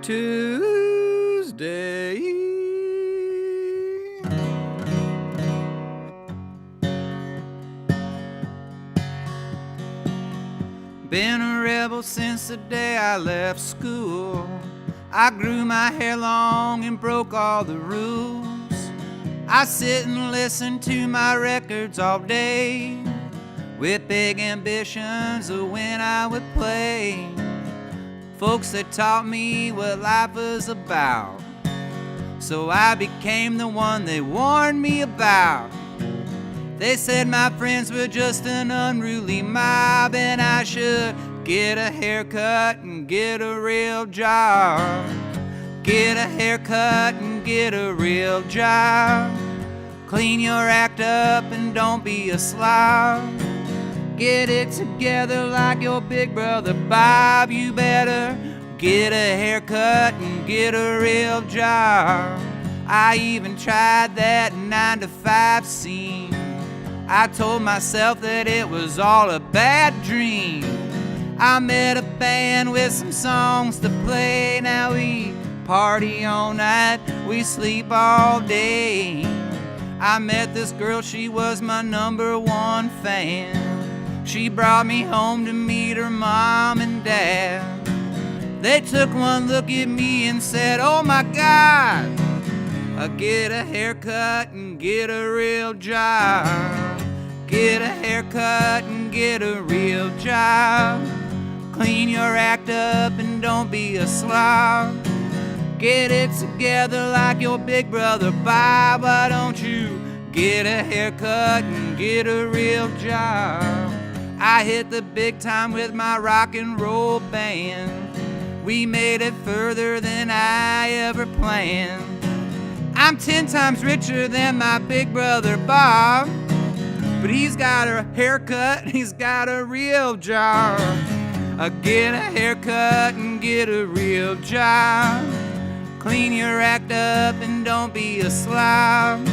Tuesday. Been a rebel since the day I left school. I grew my hair long and broke all the rules. I sit and listen to my records all day, with big ambitions of when I would play. Folks that taught me what life was about, so I became the one they warned me about. They said my friends were just an unruly mob, and I should get a haircut and get a real job. Get a haircut and get a real job. Clean your act up and don't be a slob. Get it together like your big brother Bob. You better get a haircut and get a real job. I even tried that 9-to-5 scene. I told myself that it was all a bad dream. I met a band with some songs to play. Now we party all night, we sleep all day. I met this girl, she was my #1 fan. She brought me home to meet her mom and dad. They took one look at me and said, oh my God, get a haircut and get a real job. Get a haircut and get a real job. Clean your act up and don't be a slob. Get it together like your big brother Bob. Why don't you get a haircut and get a real job? I hit the big time with my rock and roll band. We made it further than I ever planned. I'm 10 times richer than my big brother Bob, but he's got a haircut and he's got a real job. Get a haircut and get a real job. Clean your act up and don't be a slob.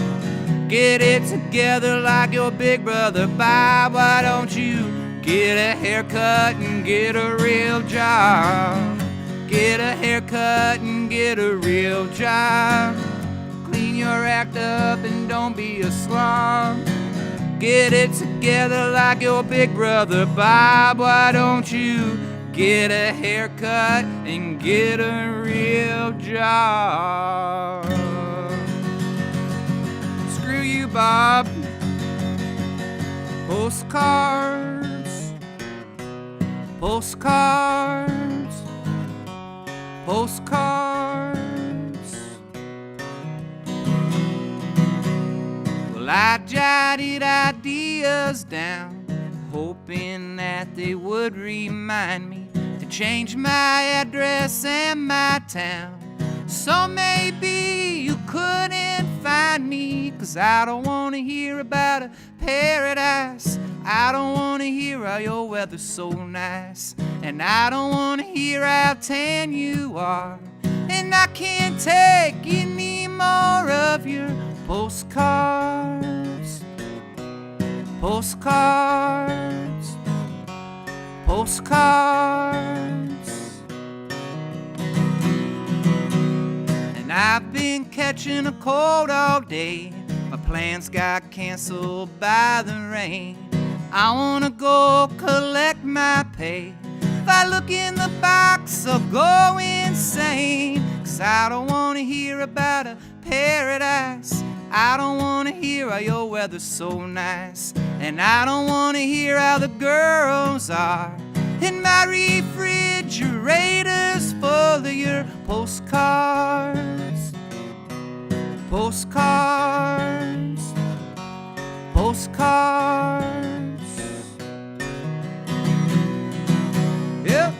Get it together like your big brother Bob. Why don't you get a haircut and get a real job? Get a haircut and get a real job. Clean your act up and don't be a slob. Get it together like your big brother Bob. Why don't you get a haircut and get a real job? Screw you, Bob. Postcards, postcards, postcards. Well, I jotted ideas down, hoping that they would remind me to change my address and my town. So maybe you couldn't find me, 'cause I don't wanna hear about a paradise. I don't wanna hear how your weather's so nice, and I don't wanna hear how tan you are. And I can't take any more of your postcards, postcards, postcards. And I've been catching a cold all day. My plans got canceled by the rain. I wanna go collect my pay. If I look in the box, I'll go insane. 'Cause I don't wanna hear about a paradise. I don't wanna hear how your weather's so nice. And I don't wanna hear how the girls are. And my refrigerator's full of your postcards, postcards, postcards. Yep.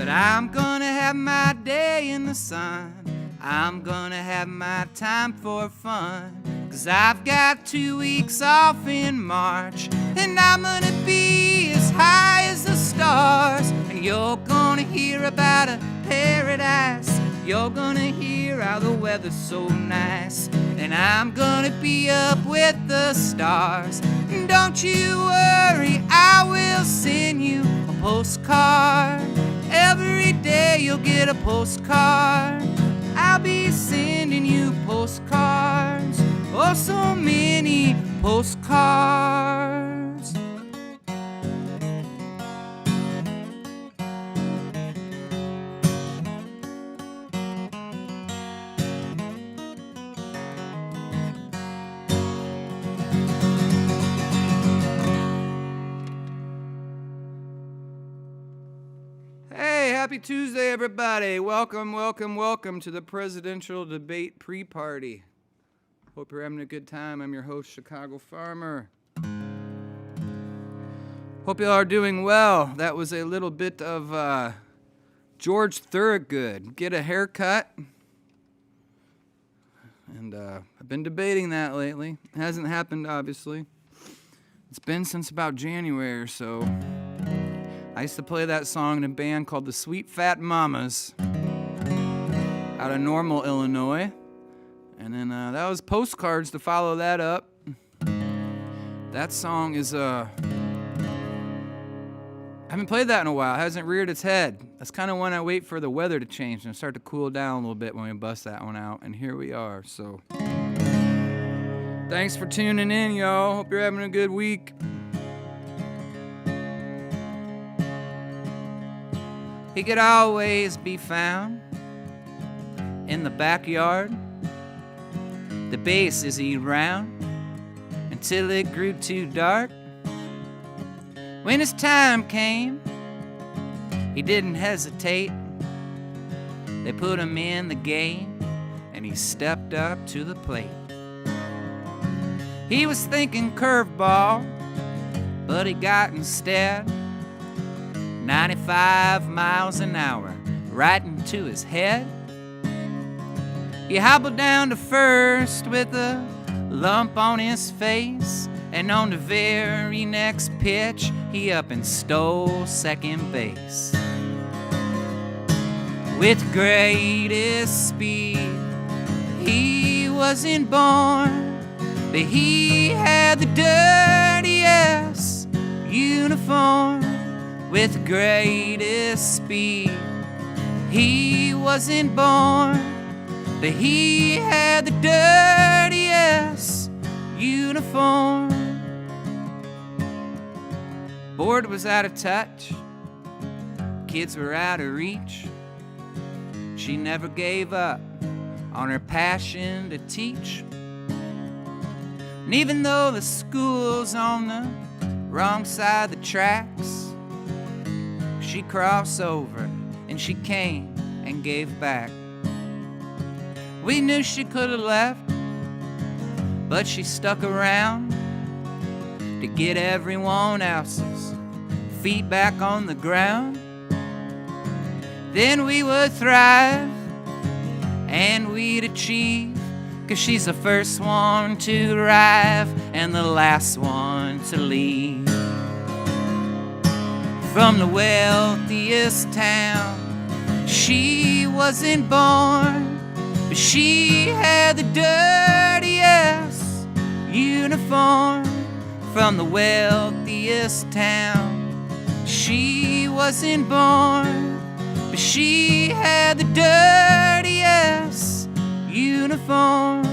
I'm gonna have my day in the sun. I'm gonna have my time for fun. 'cause I've got 2 weeks off in March, and I'm gonna be as high as the stars, and you're gonna hear about a paradise. You're gonna hear how the weather's so nice, and I'm gonna be up with the stars. And don't you worry, I will send you a postcard. Every day you'll get a postcard. I'll be sending you postcards, oh so many postcards. Hey, happy Tuesday, everybody. Welcome, welcome, welcome to the presidential debate pre-party. Hope you're having a good time. I'm your host, Chicago Farmer. Hope you all are doing well. That was a little bit of George Thorogood. Get a haircut. And I've been debating that lately. It hasn't happened, obviously. It's been since about January or so. I used to play that song in a band called the Sweet Fat Mamas out of Normal, Illinois. And then that was postcards to follow that up. That song is, I haven't played that in a while. It hasn't reared its head. That's kind of when I wait for the weather to change and start to cool down a little bit when we bust that one out. And here we are, so. Thanks for tuning in, y'all. Hope you're having a good week. He could always be found in the backyard. The bases he'd round until it grew too dark. When his time came, he didn't hesitate. They put him in the game, and he stepped up to the plate. He was thinking curveball, but he got instead 95 miles an hour right into his head. He hobbled down to first with a lump on his face, and on the very next pitch, he up and stole second base. With greatest speed, he wasn't born, but he had the dirtiest uniform. With greatest speed, he wasn't born, but he had the dirtiest uniform. Board was out of touch, kids were out of reach. She never gave up on her passion to teach. And even though the school's on the wrong side of the tracks, she crossed over and she came and gave back. We knew she could have left, but she stuck around to get everyone else's feet back on the ground. Then we would thrive and we'd achieve, 'cause she's the first one to arrive and the last one to leave. From the wealthiest town, she wasn't born, but she had the dirtiest uniform. From the wealthiest town, she wasn't born, but she had the dirtiest uniform.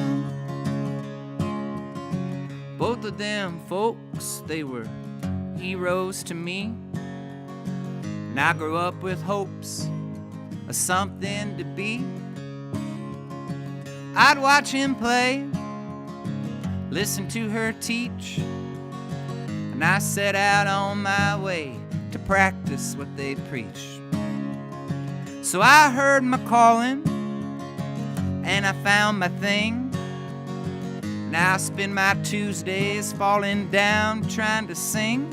Both of them folks, they were heroes to me. And I grew up with hopes of something to be. I'd watch him play, listen to her teach, and I set out on my way to practice what they preach. So I heard my calling, and I found my thing. Now I spend my Tuesdays falling down trying to sing.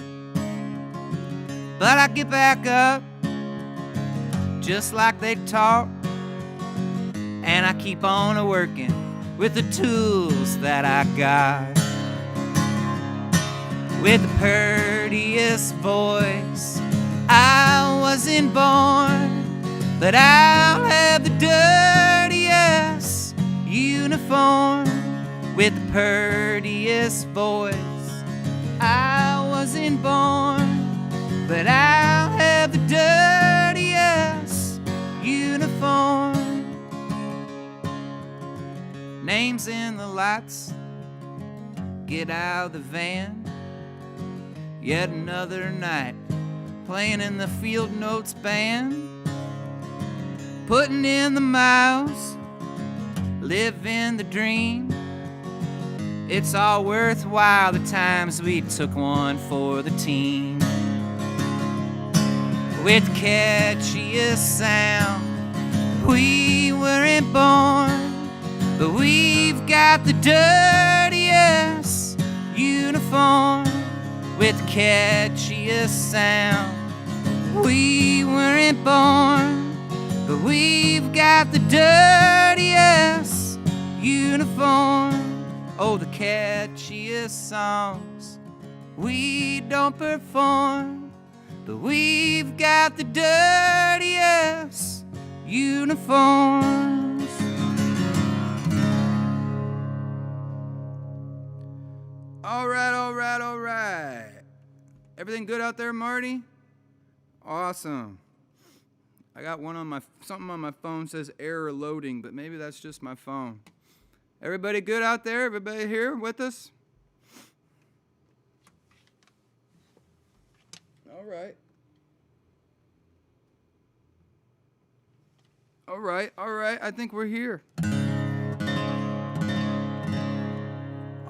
But I get back up just like they taught, and I keep on a-working with the tools that I got. With the prettiest voice, I wasn't born, but I'll have the dirtiest uniform. With the prettiest voice, I wasn't born, but I'll have the dirtiest uniform. Names in the lights, get out of the van. Yet another night, playing in the Field Notes band. Putting in the miles, living the dream. It's all worthwhile, the times we took one for the team. With the catchiest sound, we weren't born, but we've got the dirtiest uniform. With the catchiest sound, we weren't born, but we've got the dirtiest uniform. Oh, the catchiest songs we don't perform, but we've got the dirtiest uniforms. All right, all right, all right. Everything good out there, Marty? Awesome. I got something on my phone says error loading, but maybe that's just my phone. Everybody good out there? Everybody here with us? All right. All right, all right. I think we're here.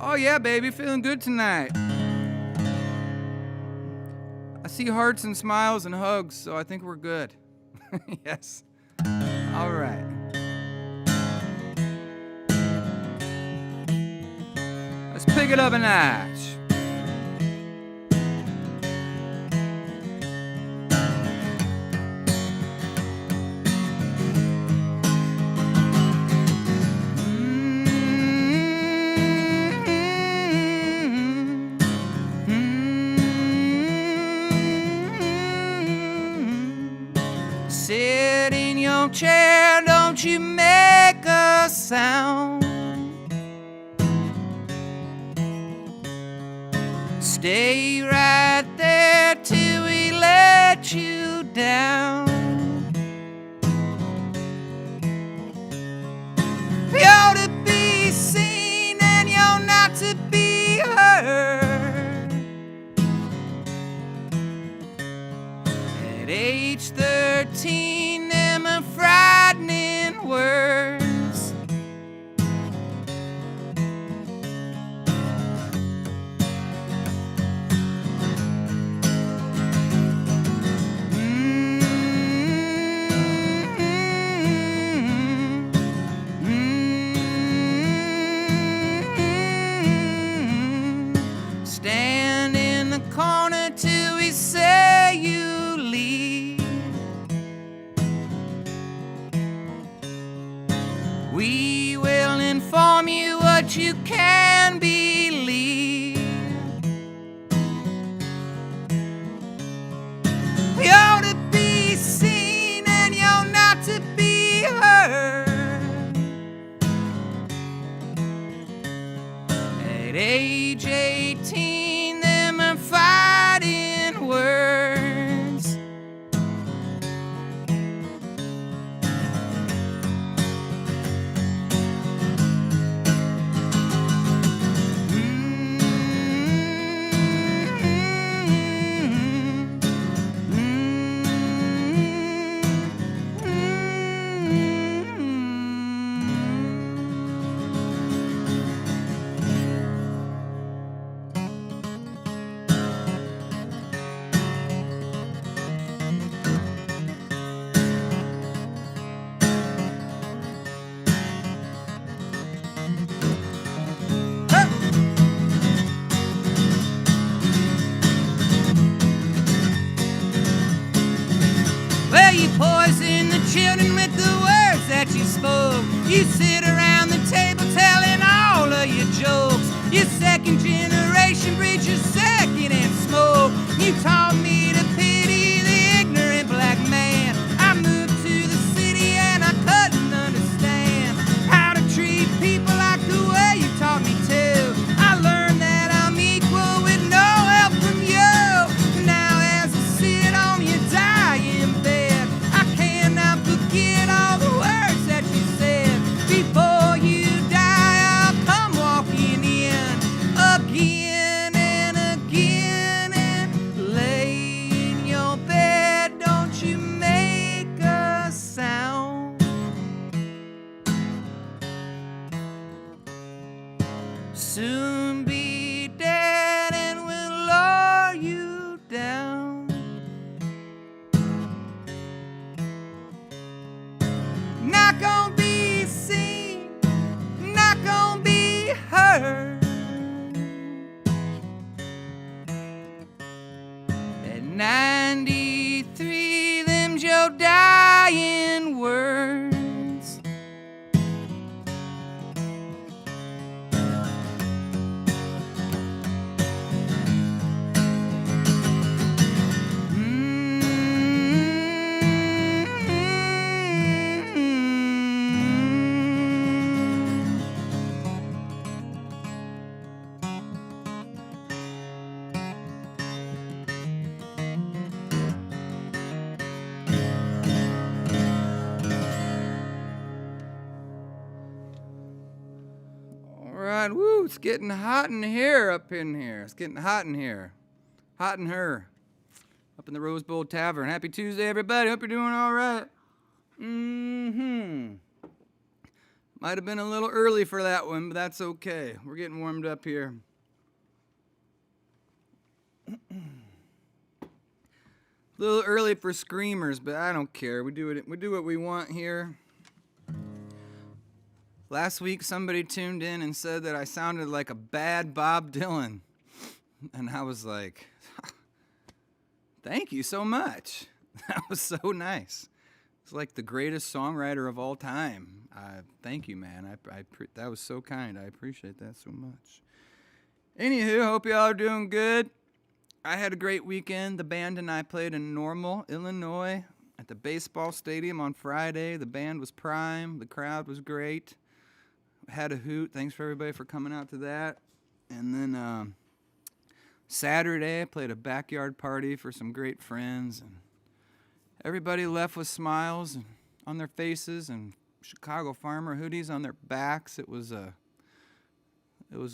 Oh yeah, baby, feeling good tonight. I see hearts and smiles and hugs, so I think we're good. Yes. All right. Let's pick it up a notch. Sit in your chair, don't you make a sound. Stay right there till we let you down. You're to be seen and you're not to be heard. At age 13, them are frightening words. Stand in the corner till we say you leave. We will inform you what you can believe. You're to be seen and you're not to be heard. At age 18, them are fighting words. Well, you poison the children with the words that you spoke. You sit around the table telling it's getting hot in here up in here. It's getting hot in here. Hot in her. Up in the Rose Bowl Tavern. Happy Tuesday, everybody. Hope you're doing all right. Might have been a little early for that one, but that's okay. We're getting warmed up here. A little early for screamers, but I don't care. We do what we want here. Last week, somebody tuned in and said that I sounded like a bad Bob Dylan. And I was like, thank you so much. That was so nice. It's like the greatest songwriter of all time. Thank you, man. That was so kind. I appreciate that so much. Anywho, hope y'all are doing good. I had a great weekend. The band and I played in Normal, Illinois, at the baseball stadium on Friday. The band was prime. The crowd was great. Had a hoot. Thanks for everybody for coming out to that. And then Saturday, I played a backyard party for some great friends. And everybody left with smiles on their faces and Chicago Farmer hoodies on their backs. It was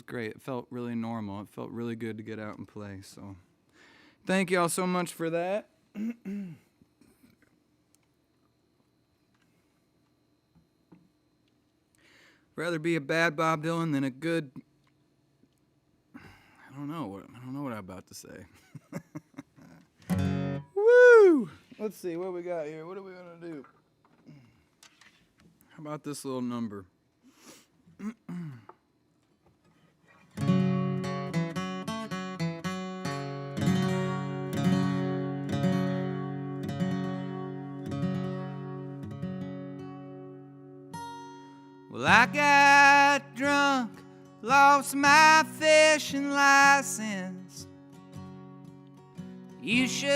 great. It felt really normal. It felt really good to get out and play. So thank you all so much for that. Rather be a bad Bob Dylan than a good. I don't know what I'm about to say. Woo! Let's see what we got here. What are we gonna do? How about this little number? Well, I got drunk, lost my fishing license. You should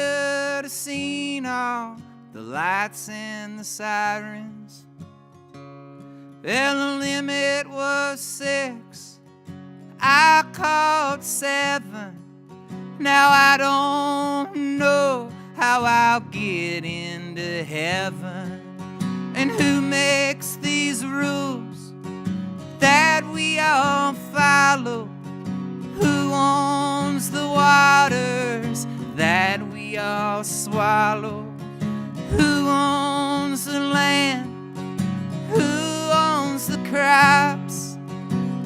have seen all the lights and the sirens. Well, the limit was 6. I caught 7. Now I don't know how I'll get into heaven. And who makes these rules that we all follow? Who owns the waters that we all swallow? Who owns the land? Who owns the crops?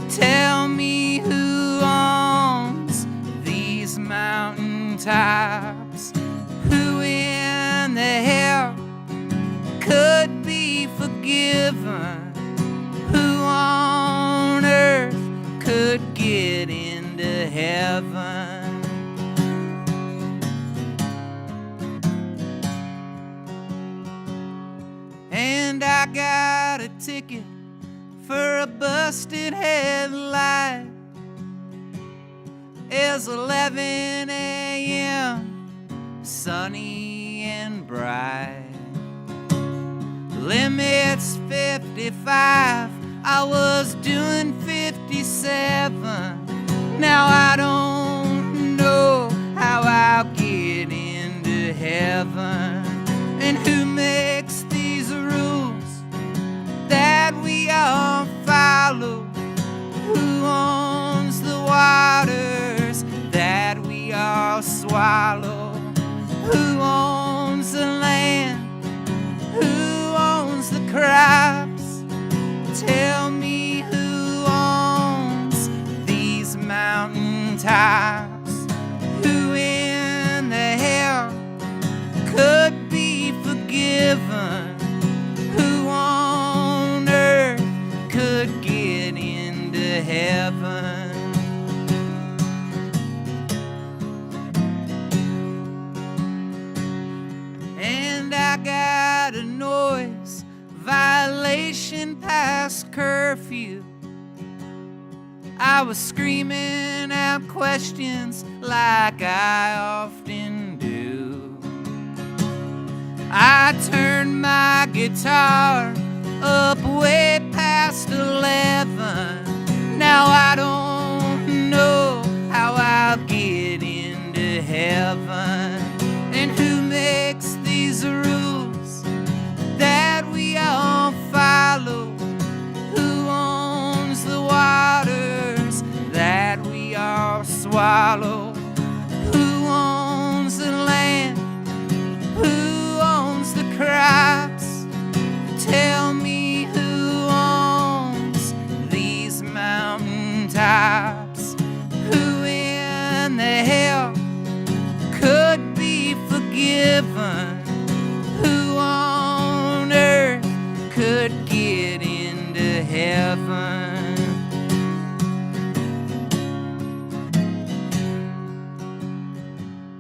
Tell me who owns these mountain tops? Who in the hell could be forgiven? Who on earth could get into heaven? And I got a ticket for a busted headlight. It's 11 a.m., sunny and bright. Limit's 55, I was doing 57. Now I don't know how I'll get into heaven. And who makes these rules that we all follow? Who owns the waters that we all swallow? Who owns the land? Who owns the crops? Tell me who owns these mountain tops? Who in the hell could be forgiven? Who on earth could get into heaven? And I got a noise violation past curfew. I was screaming out questions like I often do. I turned my guitar up way past 11. Now I don't know how I'll get into heaven. And who makes these rules that we all follow? Who owns the waters swallow. Who owns the land? Who owns the crops? Tell me who owns these mountain tops? Who in the hell could be forgiven? Who on earth could get into heaven?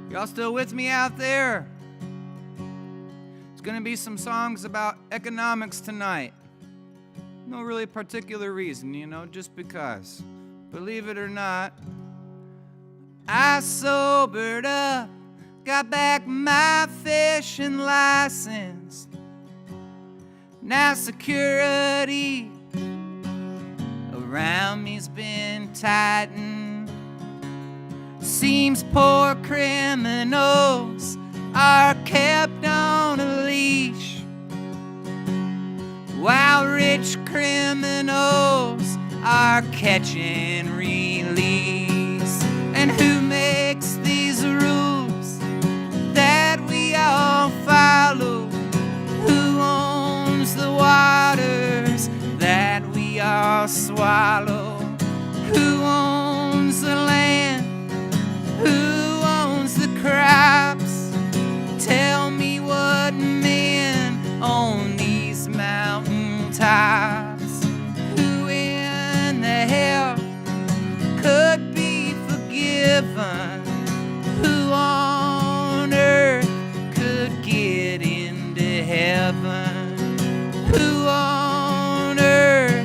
Y'all still with me out there? It's gonna be some songs about economics tonight. No really particular reason, you know, just because. Believe it or not, I sobered up, got back my fishing license. Now security around me's been tightened. Seems poor criminals are kept on a leash, while rich criminals are catch and release. And who makes these rules that we all follow? Who owns the waters that we all swallow? Who owns the land? Who owns the crops? Tell me what men own these mountain tops. Who in the hell could be forgiven? Who on earth could get into heaven? Who on earth?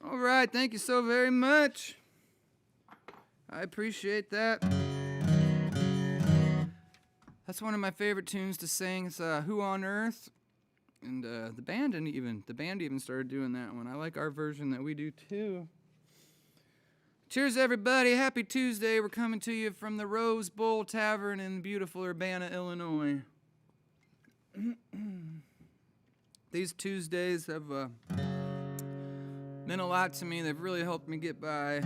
All right, thank you so very much. I appreciate that. That's one of my favorite tunes to sing. It's Who on Earth? And the band even started doing that one. I like our version that we do too. Cheers, everybody. Happy Tuesday. We're coming to you from the Rose Bowl Tavern in beautiful Urbana, Illinois. These Tuesdays have meant a lot to me. They've really helped me get by.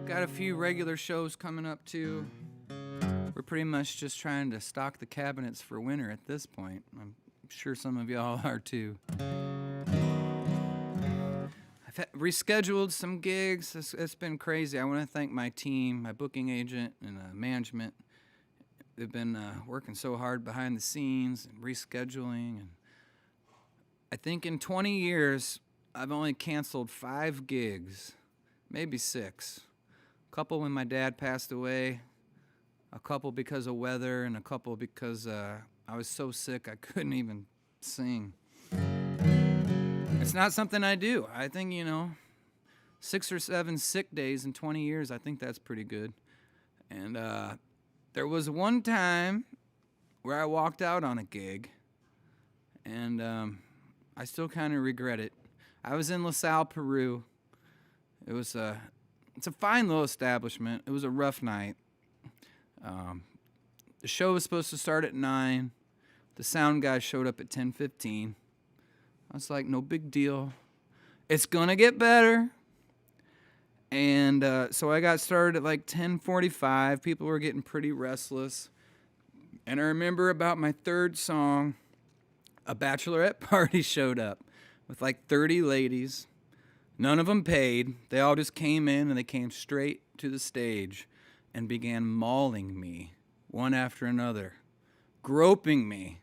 Got a few regular shows coming up too. We're pretty much just trying to stock the cabinets for winter at this point. I'm sure some of y'all are too. I've rescheduled some gigs. It's been crazy. I want to thank my team, my booking agent, and management. They've been working so hard behind the scenes and rescheduling. And I think in 20 years, I've only canceled 5 gigs, maybe 6. A couple when my dad passed away, a couple because of weather, and a couple because I was so sick I couldn't even sing. It's not something I do. I think, 6 or 7 sick days in 20 years, I think that's pretty good. And there was one time where I walked out on a gig, and I still kind of regret it. I was in LaSalle, Peru. It's a fine little establishment. It was a rough night. The show was supposed to start at 9. The sound guy showed up at 10:15. I was like, no big deal. It's gonna get better. And so I got started at like 10:45. People were getting pretty restless. And I remember about my third song, a bachelorette party showed up with like 30 ladies. None of them paid. They all just came in, and they came straight to the stage and began mauling me one after another, groping me.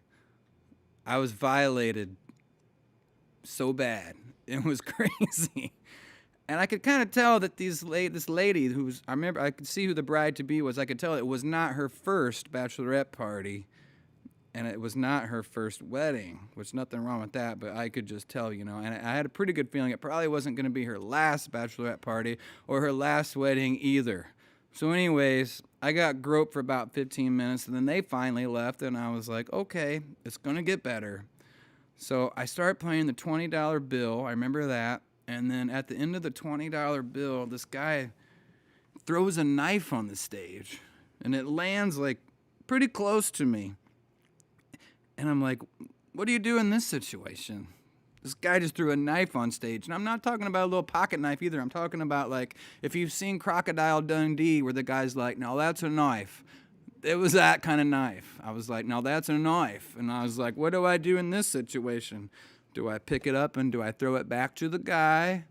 I was violated so bad. It was crazy. And I could kind of tell that this lady I could see who the bride-to-be was. I could tell it was not her first bachelorette party, and it was not her first wedding, which nothing wrong with that, but I could just tell, and I had a pretty good feeling it probably wasn't going to be her last bachelorette party or her last wedding either. So anyways, I got groped for about 15 minutes, and then they finally left, and I was like, okay, it's going to get better. So I started playing the $20 bill. I remember that. And then at the end of the $20 bill, this guy throws a knife on the stage. and it lands like pretty close to me. And I'm like, what do you do in this situation? This guy just threw a knife on stage. And I'm not talking about a little pocket knife either. I'm talking about, like, if you've seen Crocodile Dundee, where the guy's like, no, that's a knife. It was that kind of knife. I was like, no, that's a knife. And I was like, what do I do in this situation? Do I pick it up and do I throw it back to the guy?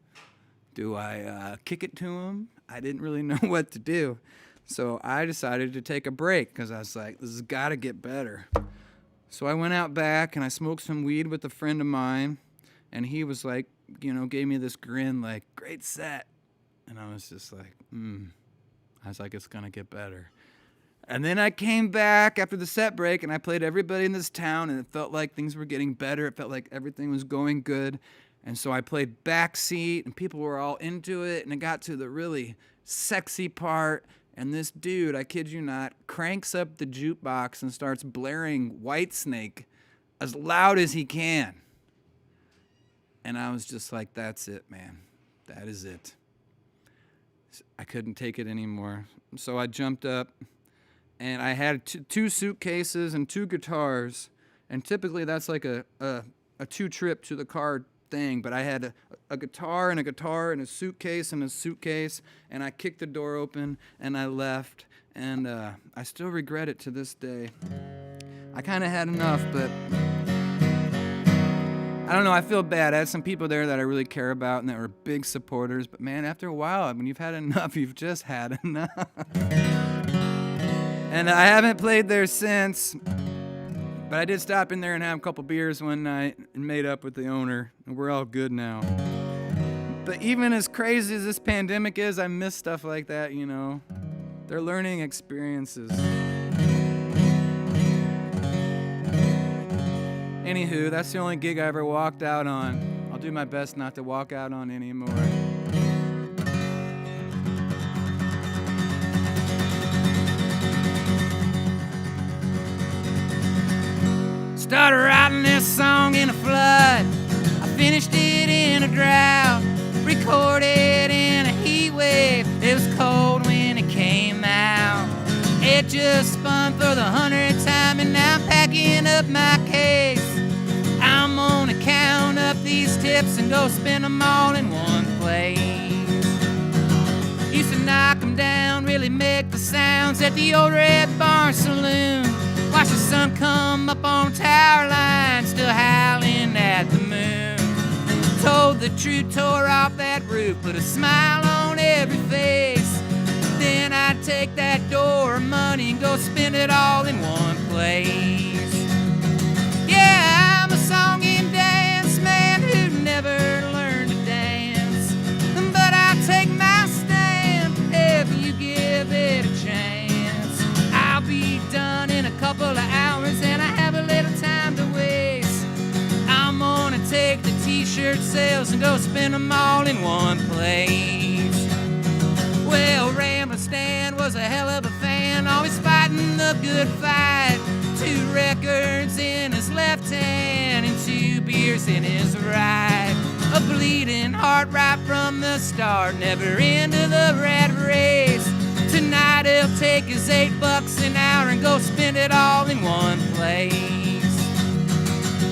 Do I kick it to him? I didn't really know what to do. So I decided to take a break because I was like, this has got to get better. So I went out back and I smoked some weed with a friend of mine. And he was like, gave me this grin like, great set. And I was just like, I was like, it's going to get better. And then I came back after the set break and I played everybody in this town and it felt like things were getting better. It felt like everything was going good. And so I played backseat and people were all into it and it got to the really sexy part. And this dude, I kid you not, cranks up the jukebox and starts blaring Whitesnake as loud as he can. And I was just like, that's it, man. That is it. I couldn't take it anymore. So I jumped up. And I had two suitcases and 2 guitars. And typically that's like a 2-trip to the car thing. But I had a guitar and a suitcase and a suitcase. And I kicked the door open and I left. And I still regret it to this day. I kind of had enough, but I don't know. I feel bad. I had some people there that I really care about and that were big supporters. But man, after a while, when you've had enough, you've just had enough. And I haven't played there since, but I did stop in there and have a couple beers one night and made up with the owner, and we're all good now. But even as crazy as this pandemic is, I miss stuff like that, They're learning experiences. Anywho, that's the only gig I ever walked out on. I'll do my best not to walk out on anymore. Started writing this song in a flood. I finished it in a drought. Recorded in a heat wave. It was cold when it came out. It just spun for the 100th time, and now I'm packing up my case. I'm gonna count up these tips and go spend them all in one place. Used to knock them down, really make the sounds at the old red Barn Saloon. Watch the sun come up on tower line, still howling at the moon. Told the truth, tore off that roof, put a smile on every face. Then I'd take that door of money and go spend it all in one place. Yeah, I'm a song and dance man who never learned to dance, but I'll take my stand if you give it a chance. I'll be done in a couple of hours and I have a little time to waste. I'm gonna take the t-shirt sales and go spend them all in one place. Well, Ramblin' Stan was a hell of a fan, always fighting the good fight. 2 records in his left hand and 2 beers in his right. A bleeding heart right from the start, never into the rat race. Tonight he'll take his $8 an hour and go spend it all in one place.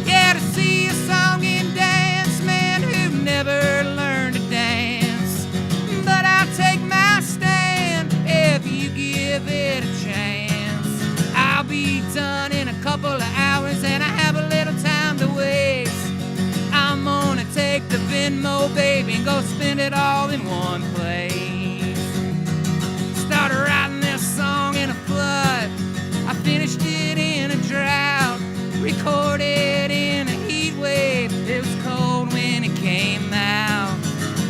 Yeah, to see a song and dance man who never learned to dance, but I'll take my stand if you give it a chance. I'll be done in a couple of hours and I have a little time to waste. I'm gonna take the Venmo, baby, and go spend it all in one place. Started writing this song in a flood. I finished it in a drought. Recorded in a heat wave. It was cold when it came out.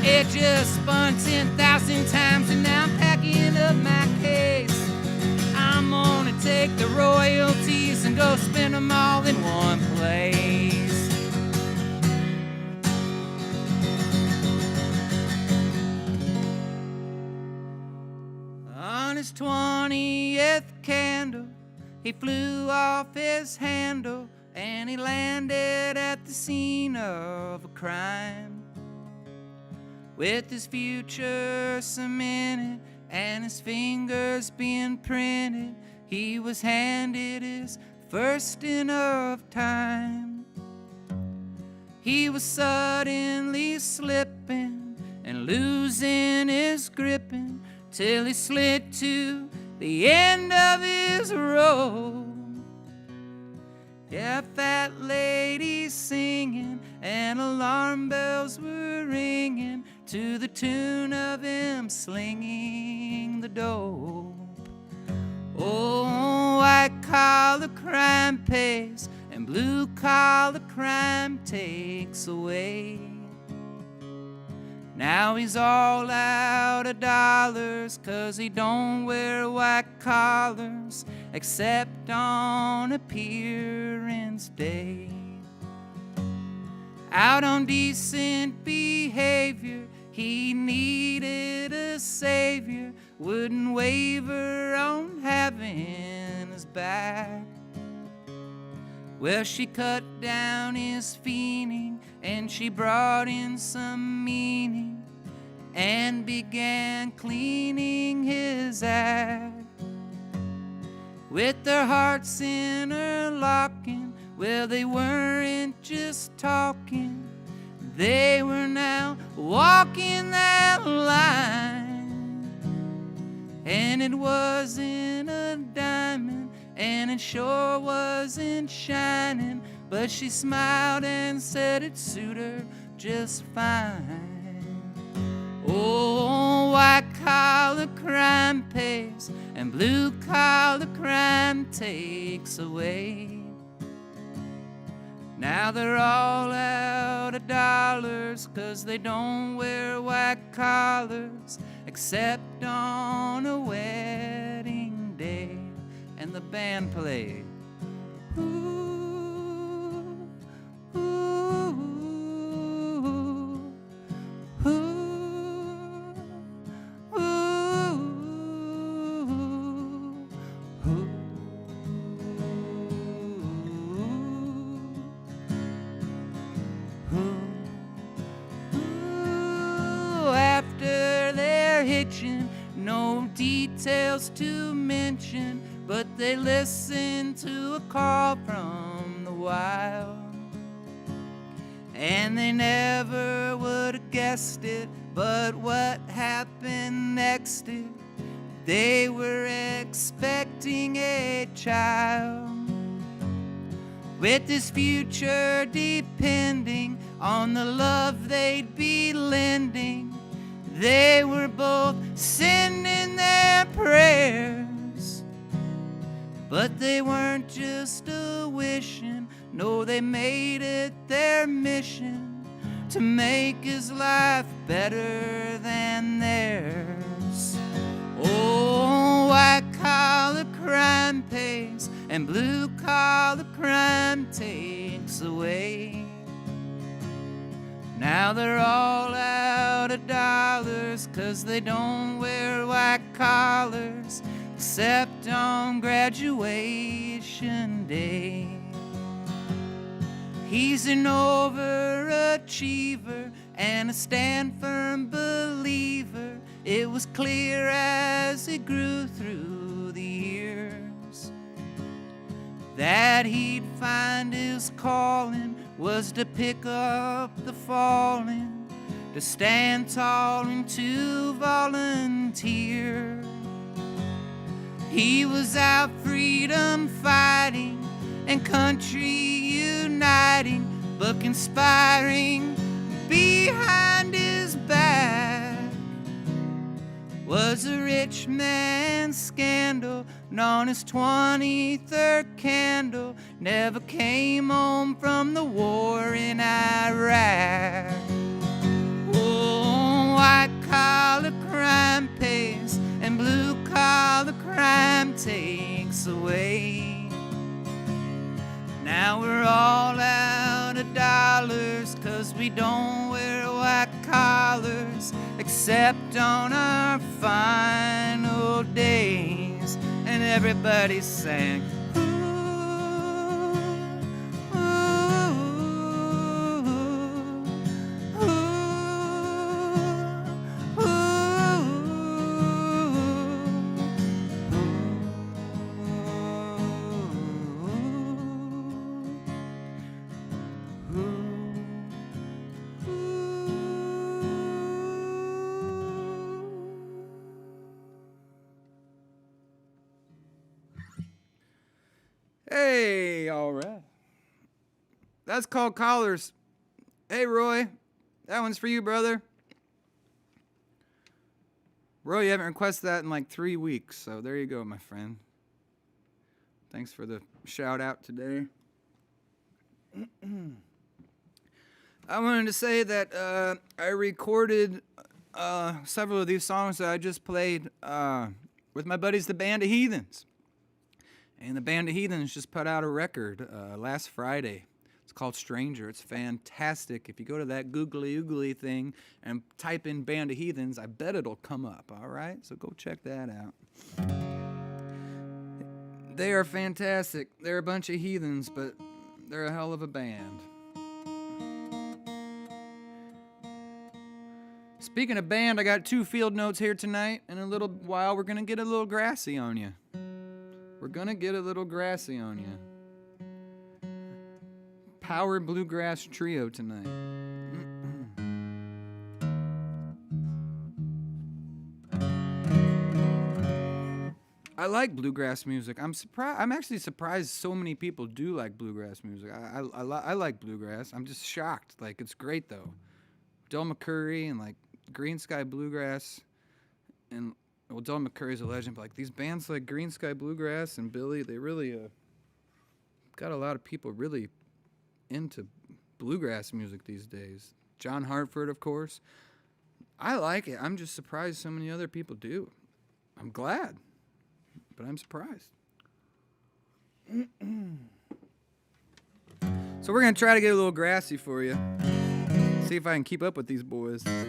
It just spun 10,000 times and now I'm packing up my case. I'm gonna take the royalties and go spend them all in one place. On his 20th candle, he flew off his handle and he landed at the scene of a crime. With his future cemented and his fingers being printed. He was handed his first in of time. He was suddenly slipping and losing his gripping till he slid to the end of his rope. Yeah, fat lady singing and alarm bells were ringing to the tune of him slinging the dope. Oh, white-collar crime pays and blue-collar crime takes away. Now he's all out of dollars 'cause he don't wear white collars except on appearance day. Out on decent behavior, he needed a savior, wouldn't waver on having his back. Well, she cut down his fiending and she brought in some meaning and began cleaning his act. With their hearts interlocking, well, they weren't just talking, they were now walking that line. And it wasn't a diamond, and it sure wasn't shining, but she smiled and said it'd suit her just fine. Oh, white-collar crime pays and blue-collar crime takes away. Now they're all out of dollars 'cause they don't wear white collars except on a wedding day. And the band played. Ooh, ooh, ooh, ooh, ooh. After they're hitching, no details to mention, but they listened to a call from the wild. And they never would have guessed it, but what happened next is they were expecting a child, with his future depending on the love they'd be lending. They were both sending their prayers, but they weren't just a wishing. No, they made it their mission to make his life better than theirs. Oh, white-collar crime pays and blue-collar crime takes away. Now they're all out of dollars 'cause they don't wear white collars except on graduation day. He's an overachiever and a stand-firm believer. It was clear as he grew through the years that he'd find his calling was to pick up the fallen, to stand tall and to volunteer. He was out freedom fighting and country uniting, but conspiring behind his back was a rich man's scandal. And on his 23rd candle, never came home from the war in Iraq. Oh, white-collar crime pays and blue-collar crime takes away. Now we're all out of dollars 'cause we don't wear white collars except on our final days. And everybody sang. Hey, all right. That's called Collars. Hey, Roy. That one's for you, brother. Roy, you haven't requested that in like 3 weeks, so there you go, my friend. Thanks for the shout out today. I wanted to say that I recorded several of these songs that I just played with my buddies, the Band of Heathens. And the Band of Heathens just put out a record last Friday. It's called Stranger. It's fantastic. If you go to that googly oogly thing and type in Band of Heathens, I bet it'll come up, all right? So go check that out. They are fantastic. They're a bunch of heathens, but they're a hell of a band. Speaking of band, I got 2 field notes here tonight. In a little while, we're going to get a little grassy on you. We're going to get a little grassy on you. Power Bluegrass Trio tonight. I like bluegrass music. I'm actually surprised so many people do like bluegrass music. I like bluegrass. I'm just shocked. Like, it's great though. Del McCoury and like Green Sky Bluegrass, and well, Del McCoury's a legend. But like these bands like Green Sky Bluegrass and Billy, they really got a lot of people really into bluegrass music these days. John Hartford, of course. I like it. I'm just surprised so many other people do. I'm glad, but I'm surprised. So we're going to try to get a little grassy for you. See if I can keep up with these boys. A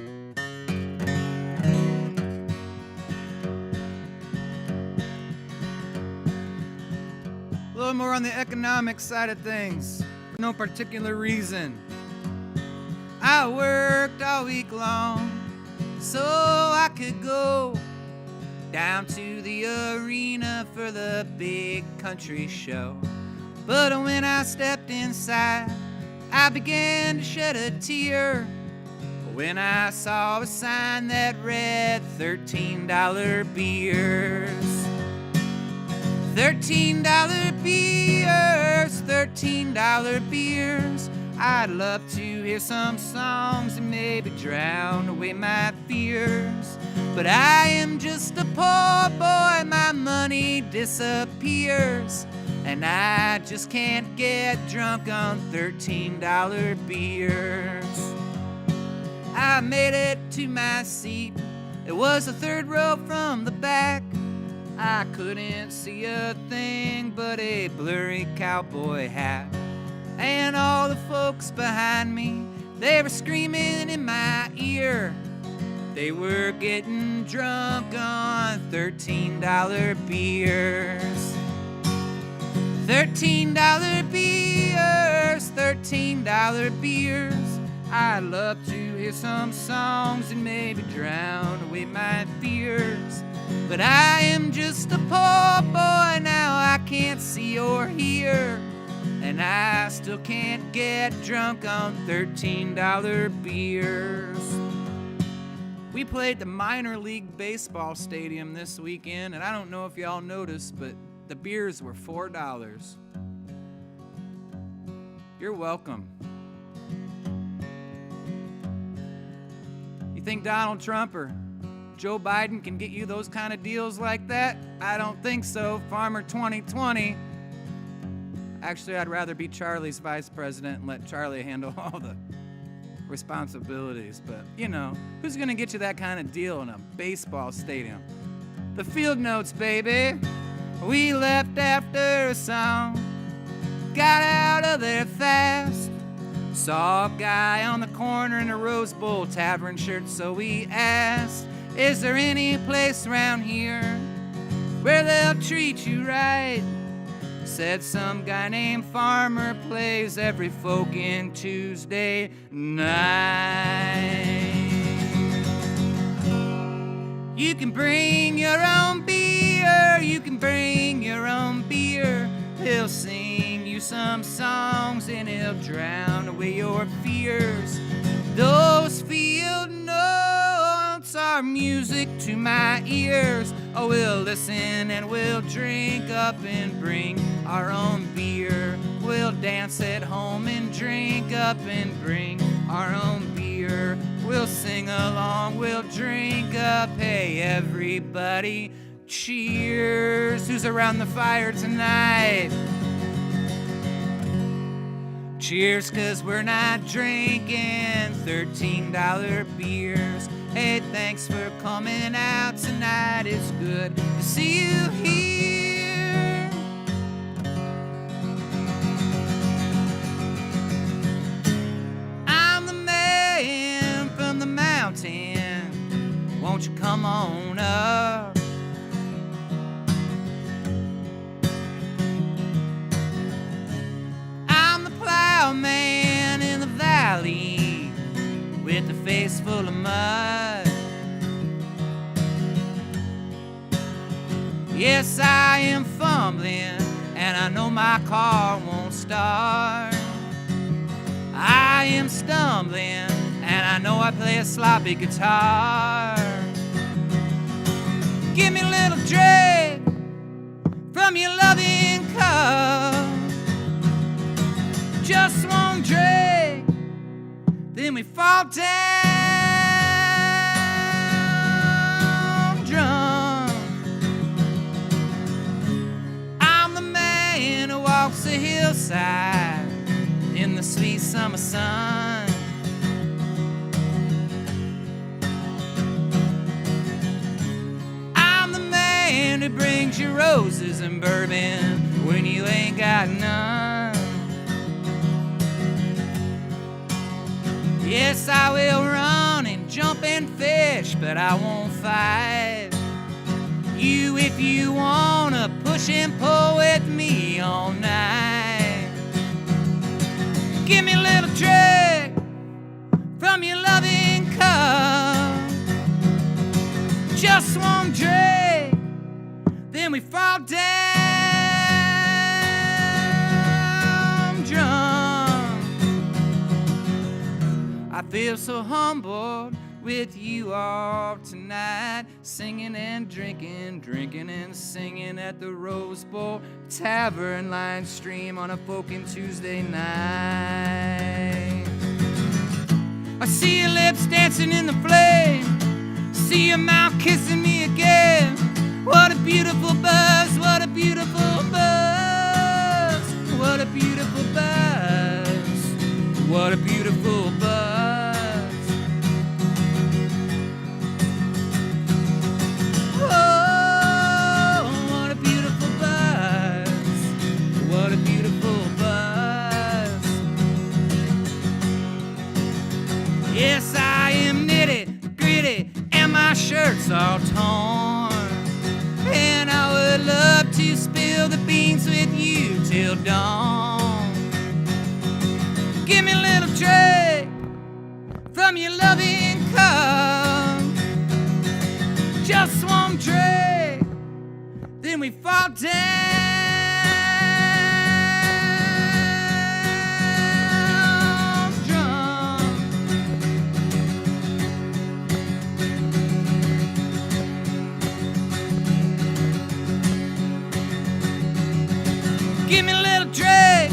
little more on the economic side of things. For no particular reason. I worked all week long so I could go down to the arena for the big country show. But when I stepped inside, I began to shed a tear when I saw a sign that read $13 beers. $13 beers, $13 beers. I'd love to hear some songs and maybe drown away my fears. But I am just a poor boy, my money disappears, and I just can't get drunk on $13 beers. I made it to my seat. It was the 3rd row from the back. I couldn't see a thing but a blurry cowboy hat. And all the folks behind me, they were screaming in my ear. They were getting drunk on $13 beers. $13 beers, $13 beers. I'd love to hear some songs and maybe drown away my fears. But I am just a poor boy now, I can't see or hear. And I still can't get drunk on $13 beers. We played the minor league baseball stadium this weekend, and I don't know if y'all noticed, but the beers were $4. You're welcome. You think Donald Trump or Joe Biden can get you those kind of deals like that? I don't think so. Farmer 2020. Actually, I'd rather be Charlie's vice president and let Charlie handle all the responsibilities. But, you know, who's going to get you that kind of deal in a baseball stadium? The field notes, baby. We left after a song, got out of there fast. Saw a guy on the corner in a Rose Bowl Tavern shirt, so we asked, is there any place around here where they'll treat you right? Said some guy named Farmer plays every Folkin Tuesday night. You can bring your own beer, you can bring your own beer. He'll sing you some songs and he'll drown away your fears. Those field notes are music to my ears. Oh, we'll listen and we'll drink up and bring our own beer. We'll dance at home and drink up and bring our own beer. We'll sing along, we'll drink up. Hey, everybody, cheers. Who's around the fire tonight? Cheers, 'cause we're not drinking $13 beers. Hey, thanks for coming out tonight. It's good to see you here. I'm the man from the mountain. Won't you come on up? I'm the plowman in the valley with a face full of mud. Yes, I am fumbling, and I know my car won't start. I am stumbling, and I know I play a sloppy guitar. Give me a little drink from your loving cup. Just one drink, then we fall down drunk. I'm the man who walks the hillside in the sweet summer sun. I'm the man who brings you roses and bourbon when you ain't got none. Yes, I will run and jump and fish, but I won't fight you if you wanna push and pull with me all night. Give me a little drink from your loving cup. Just one drink, then we fall down drunk. I feel so humbled with you all tonight, singing and drinking, drinking and singing at the Rose Bowl Tavern Livestream on a Folkin Tuesday night. I see your lips dancing in the flame, see your mouth kissing me again. What a beautiful buzz, what a beautiful buzz, what a beautiful buzz, what a beautiful buzz. Oh, what a beautiful buzz, what a beautiful buzz. Yes, I am knitted, gritty, and my shirt's all torn. And I would love to spill the beans with you till dawn. Give me a little drink from your loving cup. Just one drink, then we fall down drunk. Give me a little drink.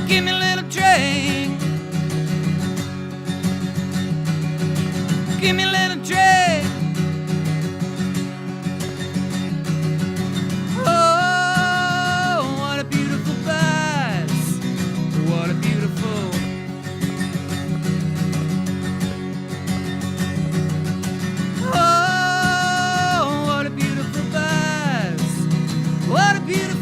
Give me a little drink. Give me a little drink. Oh, what a beautiful buzz. What a beautiful. Oh, what a beautiful buzz. What a beautiful.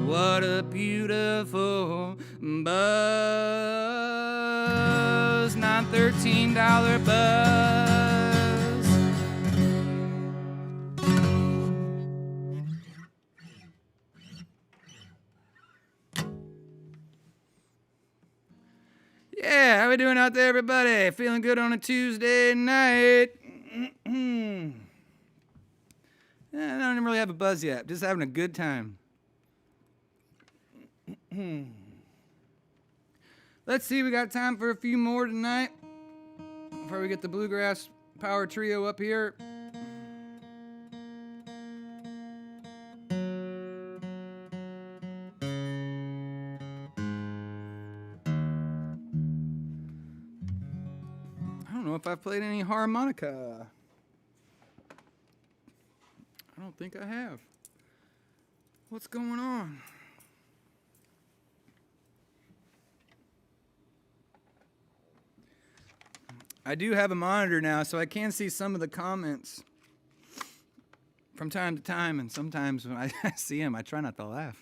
What a beautiful buzz, not $13 buzz. Yeah, how we doing out there, everybody? Feeling good on a Tuesday night? I don't really have a buzz yet. Just having a good time. Let's see, we got time for a few more tonight before we get the Bluegrass Power Trio up here. I don't know if I've played any harmonica. I don't think I have. What's going on? I do have a monitor now, so I can see some of the comments from time to time, and sometimes when I see them, I try not to laugh.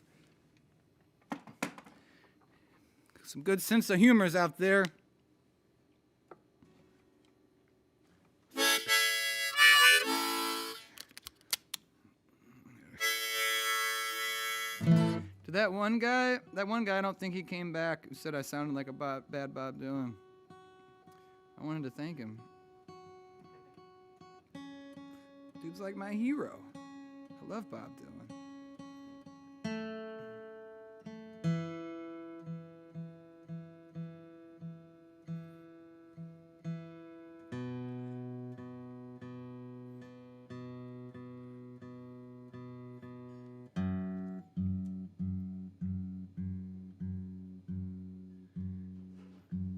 Some good sense of humor's out there. To that one guy, I don't think he came back who said I sounded like a bad Bob Dylan. I wanted to thank him. Dude's like my hero. I love Bob Dylan.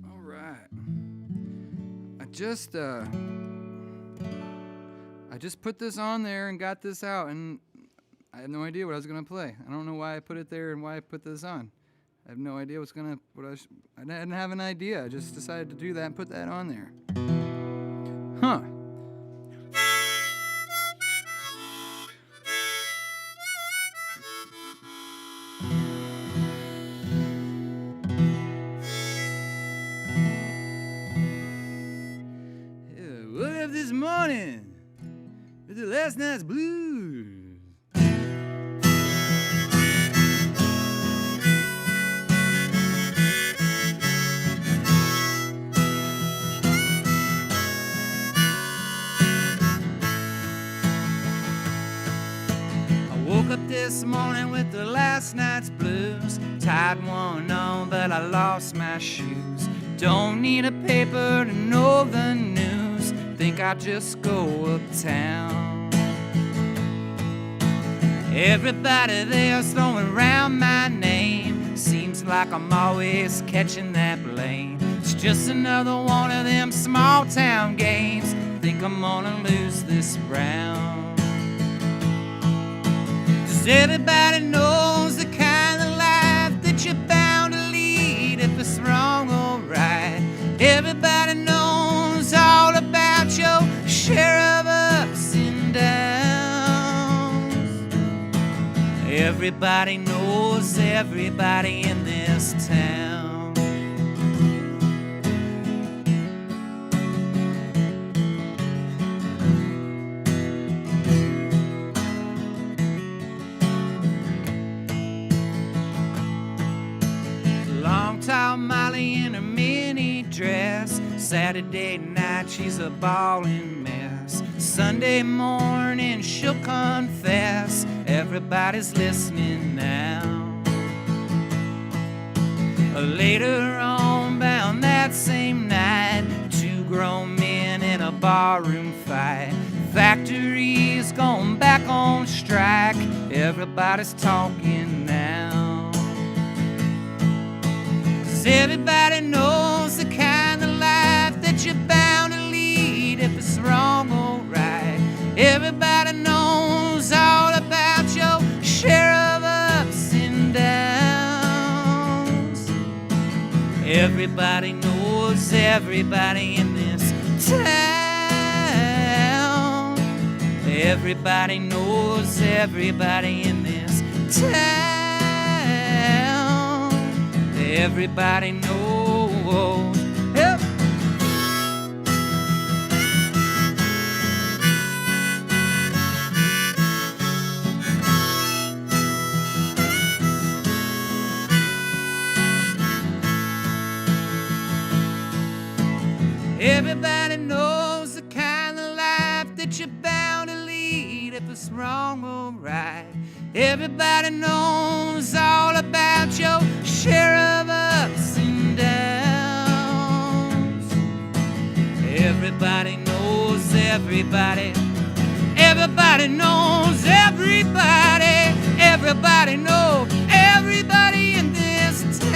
All right. I just put this on there and got this out, and I have no idea what I was gonna play. I don't know why I put it there and why I put this on. I have no idea I didn't have an idea. I just decided to do that and put that on there. Huh. This morning with the last night's blues. I woke up this morning with the last night's blues. Tied one on, but I lost my shoes. Don't need a paper to know the news. Think I'll just go uptown. Everybody there's throwing around my name. Seems like I'm always catching that blame. It's just another one of them small town games. Think I'm gonna lose this round. 'Cause everybody knows the kind of life that you're bound to lead if it's wrong or right. Everybody knows all about your share of ups and downs. Everybody knows everybody in this town. Long tall Molly in her mini dress. Saturday night she's a ballin' mess. Sunday morning she'll confess. Everybody's listening now. Later on, bound that same night, two grown men in a barroom fight. Factory's gone back on strike. Everybody's talking now. 'Cause everybody knows the kind of life that you're bound to lead if it's wrong or right. Everybody knows all about your share of ups and downs. Everybody knows everybody in this town. Everybody knows everybody in this town. Everybody knows. Yep. Everybody knows the kind of life that you're bound to lead if it's wrong or right. Everybody knows all about your share of ups and downs. Everybody knows everybody. Everybody knows everybody. Everybody knows everybody in this town.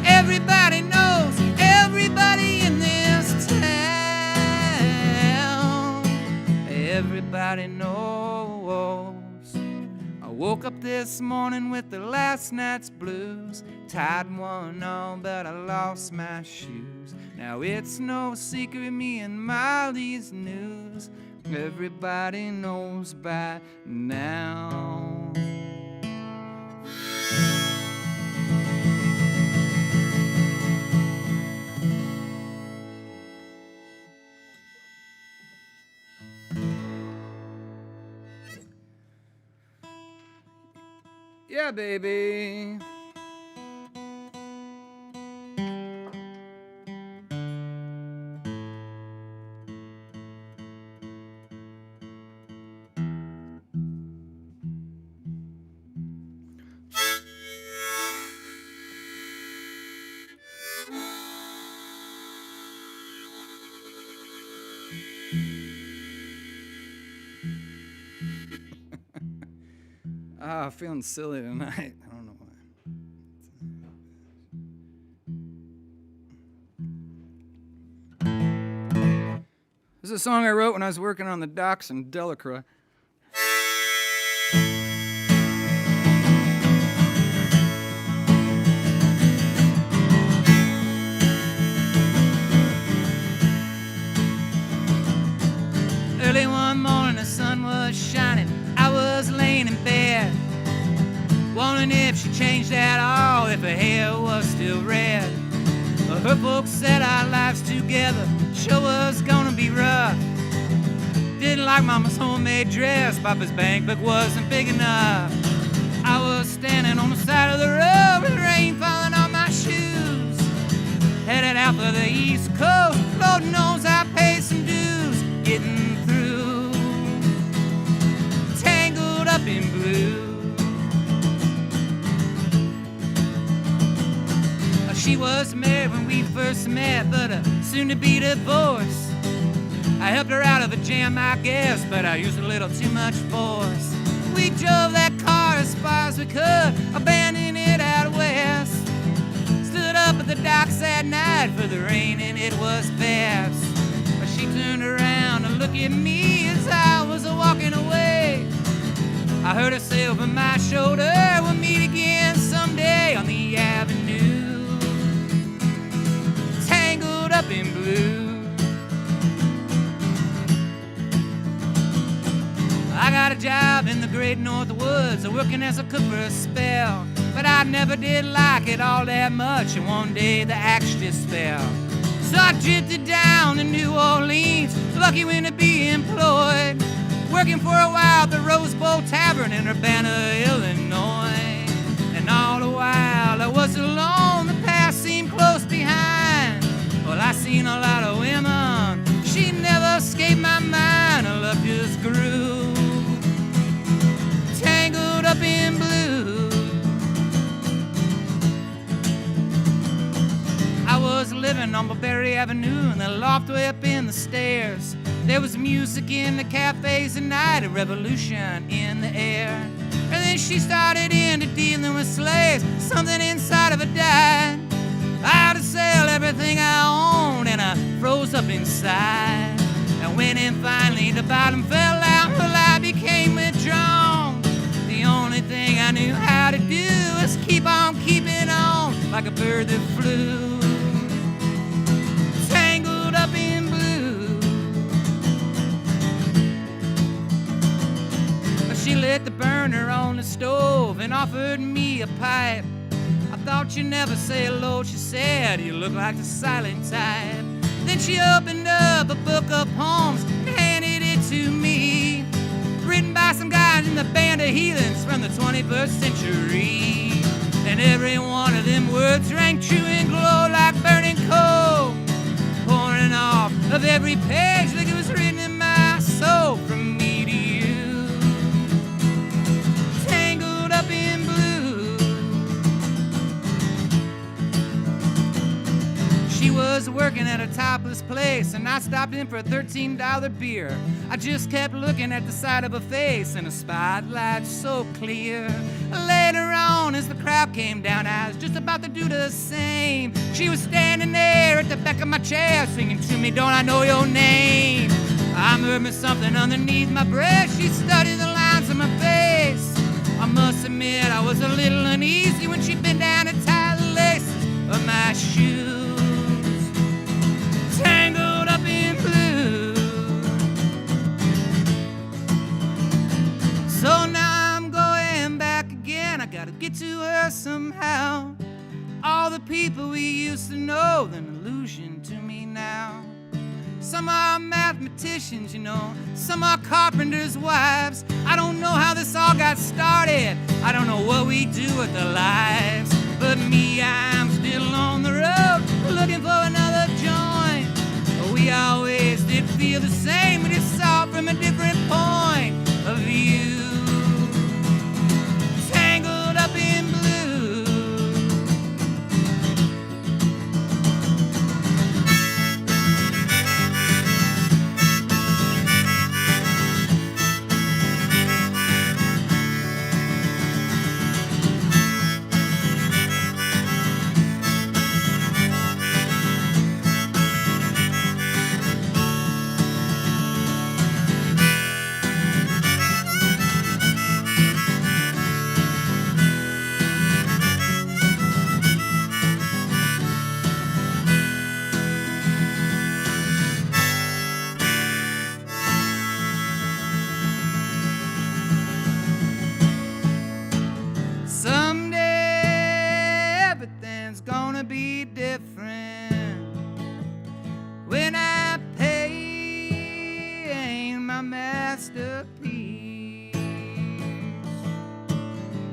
Everybody knows everybody in this town. Everybody knows. I woke up this morning with the last night's blues. Tied one on, but I lost my shoes. Now it's no secret, me and Molly's news. Everybody knows by now. Yeah, baby. I'm feeling silly tonight. I don't know why. This is a song I wrote when I was working on the docks in Delacroix. Early one morning, the sun was shining. I was laying in bed, wondering if she changed at all, if her hair was still red. Well, her folks said our lives together sure was gonna be rough. Didn't like Mama's homemade dress, Papa's bank book wasn't big enough. I was standing on the side of the road with rain falling on my shoes, headed out for the East Coast. Lord knows I paid some dues getting through. Tangled up in blue. She was married when we first met, but soon to be divorced. I helped her out of a jam, I guess, but I used a little too much force. We drove that car as far as we could, abandoning it out west. Stood up at the docks that night for the rain, and it was best. But she turned around to look at me as I was walking away. I heard her say over my shoulder, we'll meet again someday on the avenue. Tangled up in blue. I got a job in the great north woods, working as a cook for a spell. But I never did like it all that much, and one day the axe just fell. So I drifted down to New Orleans, lucky when to be employed, working for a while at the Rose Bowl Tavern in Urbana, Illinois. And all the while I was alone, the past seemed close behind. Well, I seen a lot of women, she never escaped my mind. Her love just grew. Tangled up in blue. I was living on Mulberry Avenue in the loft way up in the stairs. There was music in the cafes at night, a revolution in the air. And then she started into dealing with slaves, something inside of her died. I had to sell everything I owned, and I froze up inside. And when it finally the bottom fell out, well, I became withdrawn. The only thing I knew how to do was keep on keeping on, like a bird that flew. Tangled up in blue. She lit the burner on the stove and offered me a pipe. I thought you'd never say hello, she said, you look like the silent type. Then she opened up a book of poems and handed it to me, written by some guys in the band of heathens from the 21st century. And every one of them words rang true and glow like burning coal, pouring off of every page like it was written in my soul. working at a topless place, and I stopped in for a $13 beer. I just kept looking at the side of her face in a spotlight so clear. Later on, as the crowd came down, I was just about to do the same. She was standing there at the back of my chair, singing to me, "Don't I know your name?" I murmured something underneath my breath. She studied the lines on my face. I must admit I was a little uneasy when she bent down and tied the laces of my shoes. Tangled up in blue. So now I'm going back again. I gotta get to her somehow. All the people we used to know, they're an illusion to me now. Some are mathematicians, you know, some are carpenters' wives. I don't know how this all got started. I don't know what we do with our lives. But me, I'm still on the road, looking for another joint. We always did feel the same, we just saw it from a different point of view. Tangled up in blue. When I paint my masterpiece,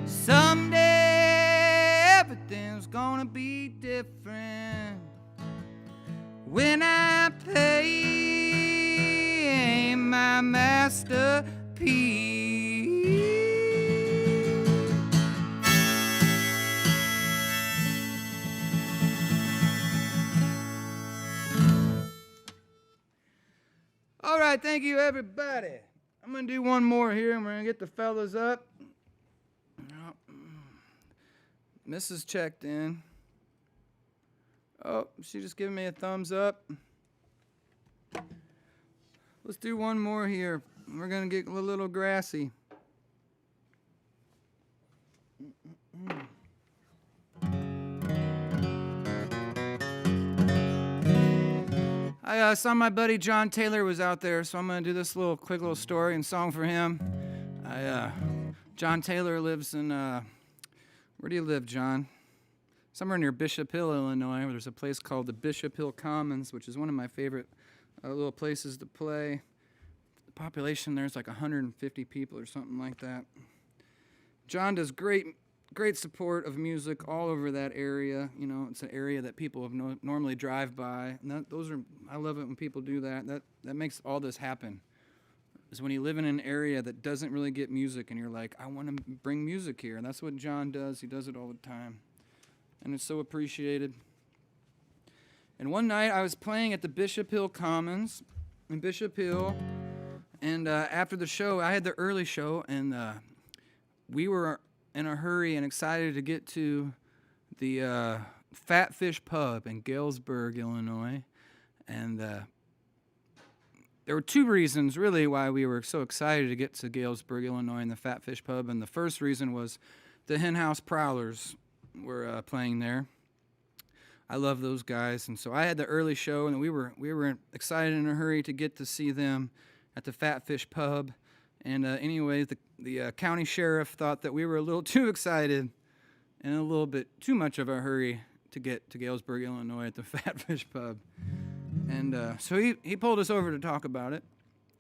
someday everything's gonna be different. When I paint my masterpiece. All right, thank you, everybody. I'm going to do one more here, and we're going to get the fellas up. Mrs. checked in. Oh, she just giving me a thumbs up. Let's do one more here. We're going to get a little grassy. I saw my buddy John Taylor was out there, so I'm going to do this quick little story and song for him. John Taylor lives in, where do you live, John? Somewhere near Bishop Hill, Illinois, where there's a place called the Bishop Hill Commons, which is one of my favorite little places to play. The population there is like 150 people or something like that. John does great support of music all over that area. You know, it's an area that people have normally drive by. And I love it when people do that. That makes all this happen. Is when you live in an area that doesn't really get music and you're like, I want to bring music here. And that's what John does. He does it all the time. And it's so appreciated. And one night I was playing at the Bishop Hill Commons in Bishop Hill. And after the show, I had the early show, and we were in a hurry and excited to get to the Fat Fish Pub in Galesburg, Illinois. And there were two reasons, really, why we were so excited to get to Galesburg, Illinois, and the Fat Fish Pub. And the first reason was the Hen House Prowlers were playing there. I love those guys. And so I had the early show, and we were excited in a hurry to get to see them at the Fat Fish Pub. And anyway, the county sheriff thought that we were a little too excited and a little bit too much of a hurry to get to Galesburg, Illinois at the Fat Fish Pub. And so he pulled us over to talk about it.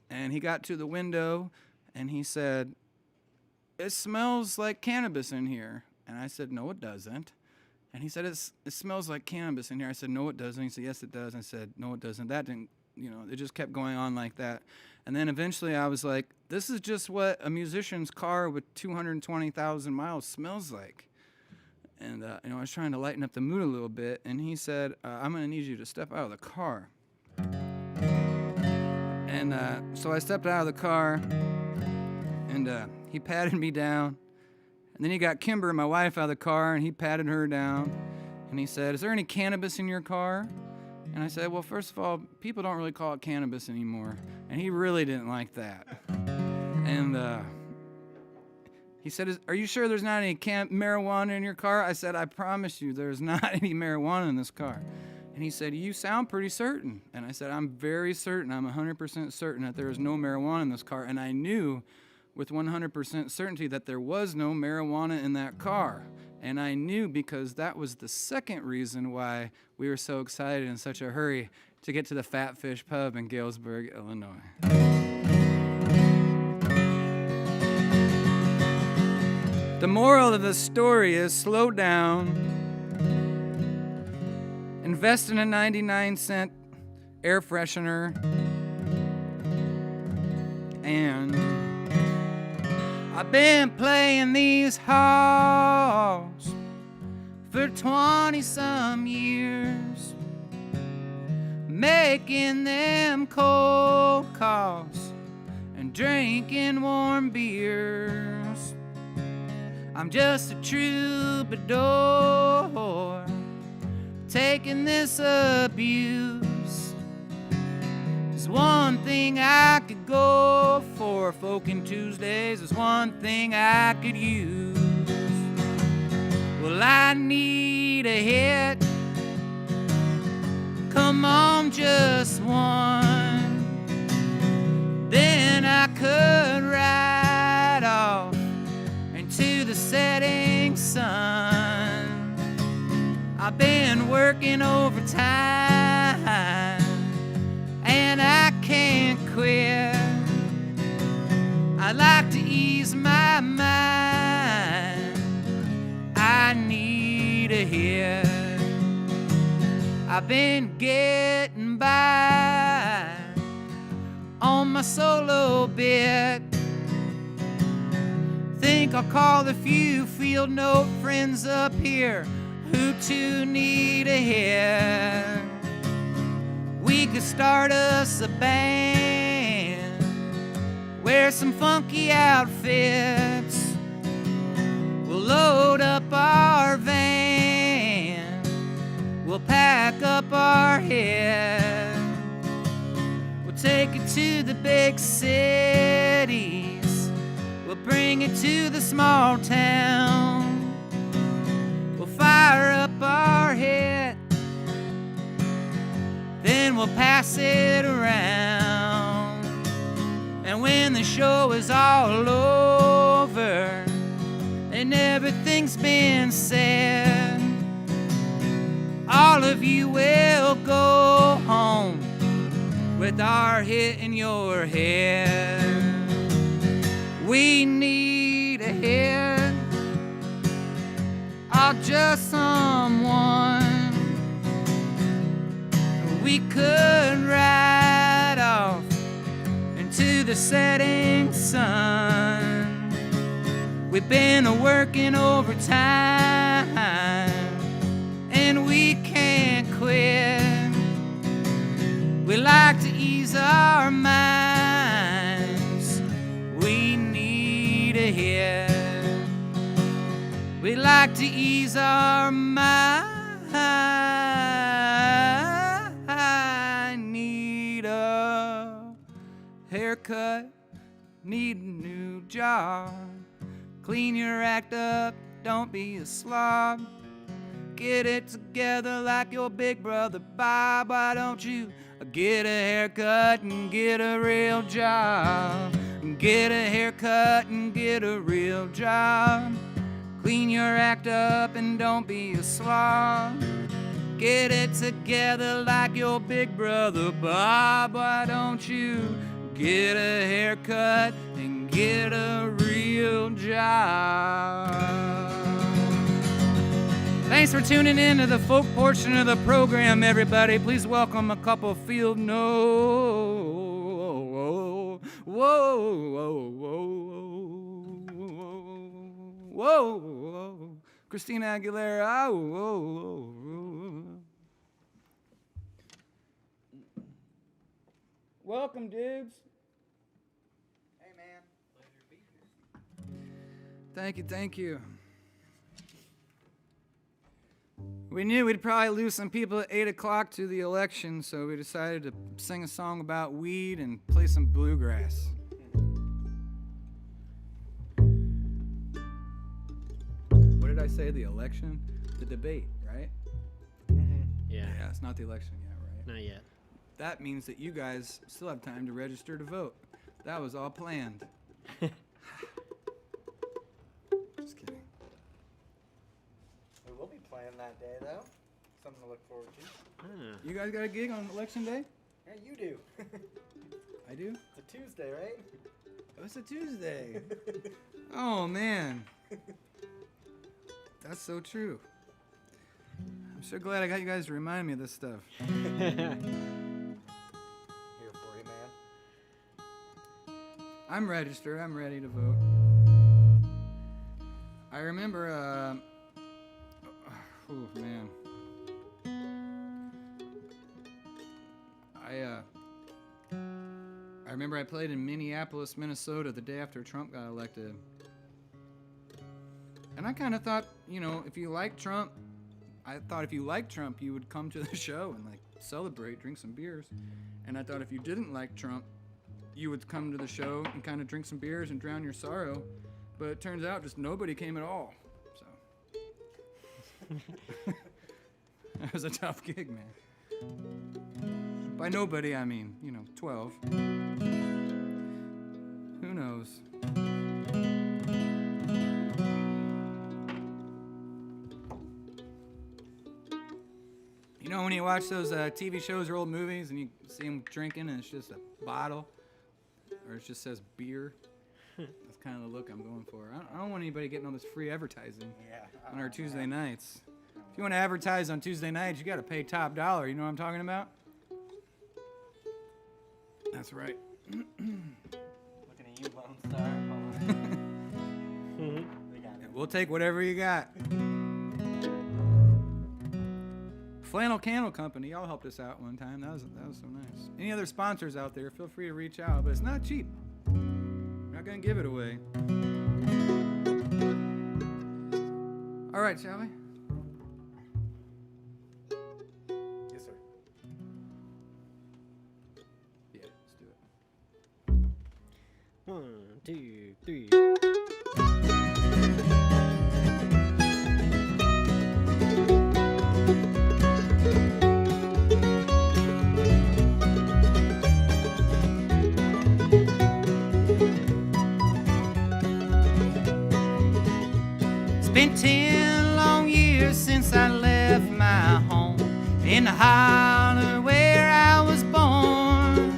And he got to the window, and he said, "It smells like cannabis in here." And I said, "No, it doesn't." And he said, it smells like cannabis in here. I said, "No, it doesn't." He said, "Yes, it does." I said, "No, it doesn't." That didn't, it just kept going on like that. And then eventually I was like, this is just what a musician's car with 220,000 miles smells like. And, I was trying to lighten up the mood a little bit, and he said, I'm going to need you to step out of the car. And so I stepped out of the car, and he patted me down. And then he got Kimber, my wife, out of the car, and he patted her down. And he said, is there any cannabis in your car? And I said, well, first of all, people don't really call it cannabis anymore. And he really didn't like that. And he said, are you sure there's not any marijuana in your car? I said, I promise you there's not any marijuana in this car. And he said, you sound pretty certain. And I said, I'm very certain. I'm 100% certain that there is no marijuana in this car. And I knew with 100% certainty that there was no marijuana in that car. And I knew because that was the second reason why we were so excited in such a hurry to get to the Fat Fish Pub in Galesburg, Illinois. The moral of the story is slow down. Invest in a 99-cent air freshener, and I've been playing these halls for 20-some years, making them cold calls and drinking warm beers. I'm just a troubadour, taking this abuse. There's one thing I could go for. Folkin Tuesdays is one thing I could use. Well, I need a hit. Come on, just one. Then I could ride off into the setting sun. I've been working overtime, and I can't quit. I like to ease my mind. I need a hit. I've been getting by on my solo bit. Think I'll call a few field note friends up here who too need a hit. We could start us a band, wear some funky outfits. We'll load up our van, we'll pack up our head. We'll take it to the big cities, we'll bring it to the small town. Fire up our hit, then we'll pass it around. And when the show is all over and everything's been said, all of you will go home with our hit in your head. We need a hit, or just someone we could ride off into the setting sun. We've been working overtime, and we can't quit. We like to ease our minds. We need a hit. We like to ease our mind. I need a haircut, need a new job. Clean your act up, don't be a slob. Get it together like your big brother Bob. Why don't you get a haircut and get a real job? Get a haircut and get a real job. Clean your act up and don't be a slob. Get it together like your big brother Bob. Why don't you get a haircut and get a real job? Thanks for tuning in to the folk portion of the program, everybody. Please welcome a couple field notes. Whoa, whoa, whoa, whoa, whoa, Christina Aguilera. Oh, oh, oh. Welcome, dudes. Hey, man. Pleasure to be here. Thank you. We knew we'd probably lose some people at 8 o'clock to the election, so we decided to sing a song about weed and play some bluegrass. What did I say? The election? The debate, right? Mm-hmm. Yeah, it's not the election yet, right? Not yet. That means that you guys still have time to register to vote. That was all planned. Just kidding. We will be playing that day, though. Something to look forward to. You guys got a gig on election day? Yeah, you do. I do? It's a Tuesday, right? Oh, it's a Tuesday. Oh, man. That's so true. I'm so glad I got you guys to remind me of this stuff. Here for you, man. I'm registered. I'm ready to vote. I remember, oh, man. I remember I played in Minneapolis, Minnesota the day after Trump got elected. And I kind of thought, if you like Trump, you would come to the show and celebrate, drink some beers. And I thought if you didn't like Trump, you would come to the show and kind of drink some beers and drown your sorrow. But it turns out just nobody came at all. So that was a tough gig, man. By nobody, I mean, 12. Who knows? When you watch those TV shows or old movies and you see them drinking and it's just a bottle or it just says beer, that's kind of the look I'm going for. I don't want anybody getting all this free advertising on our Tuesday nights. If you want to advertise on Tuesday nights, you got to pay top dollar. You know what I'm talking about? That's right. Looking at you, Lone Star. We'll take whatever you got. Flannel Candle Company, y'all helped us out one time. That was so nice. Any other sponsors out there, feel free to reach out, but it's not cheap. We're not going to give it away. All right, shall we? Yes, sir. Yeah, let's do it. 1, 2, 3. Been 10 long years since I left my home in the holler where I was born,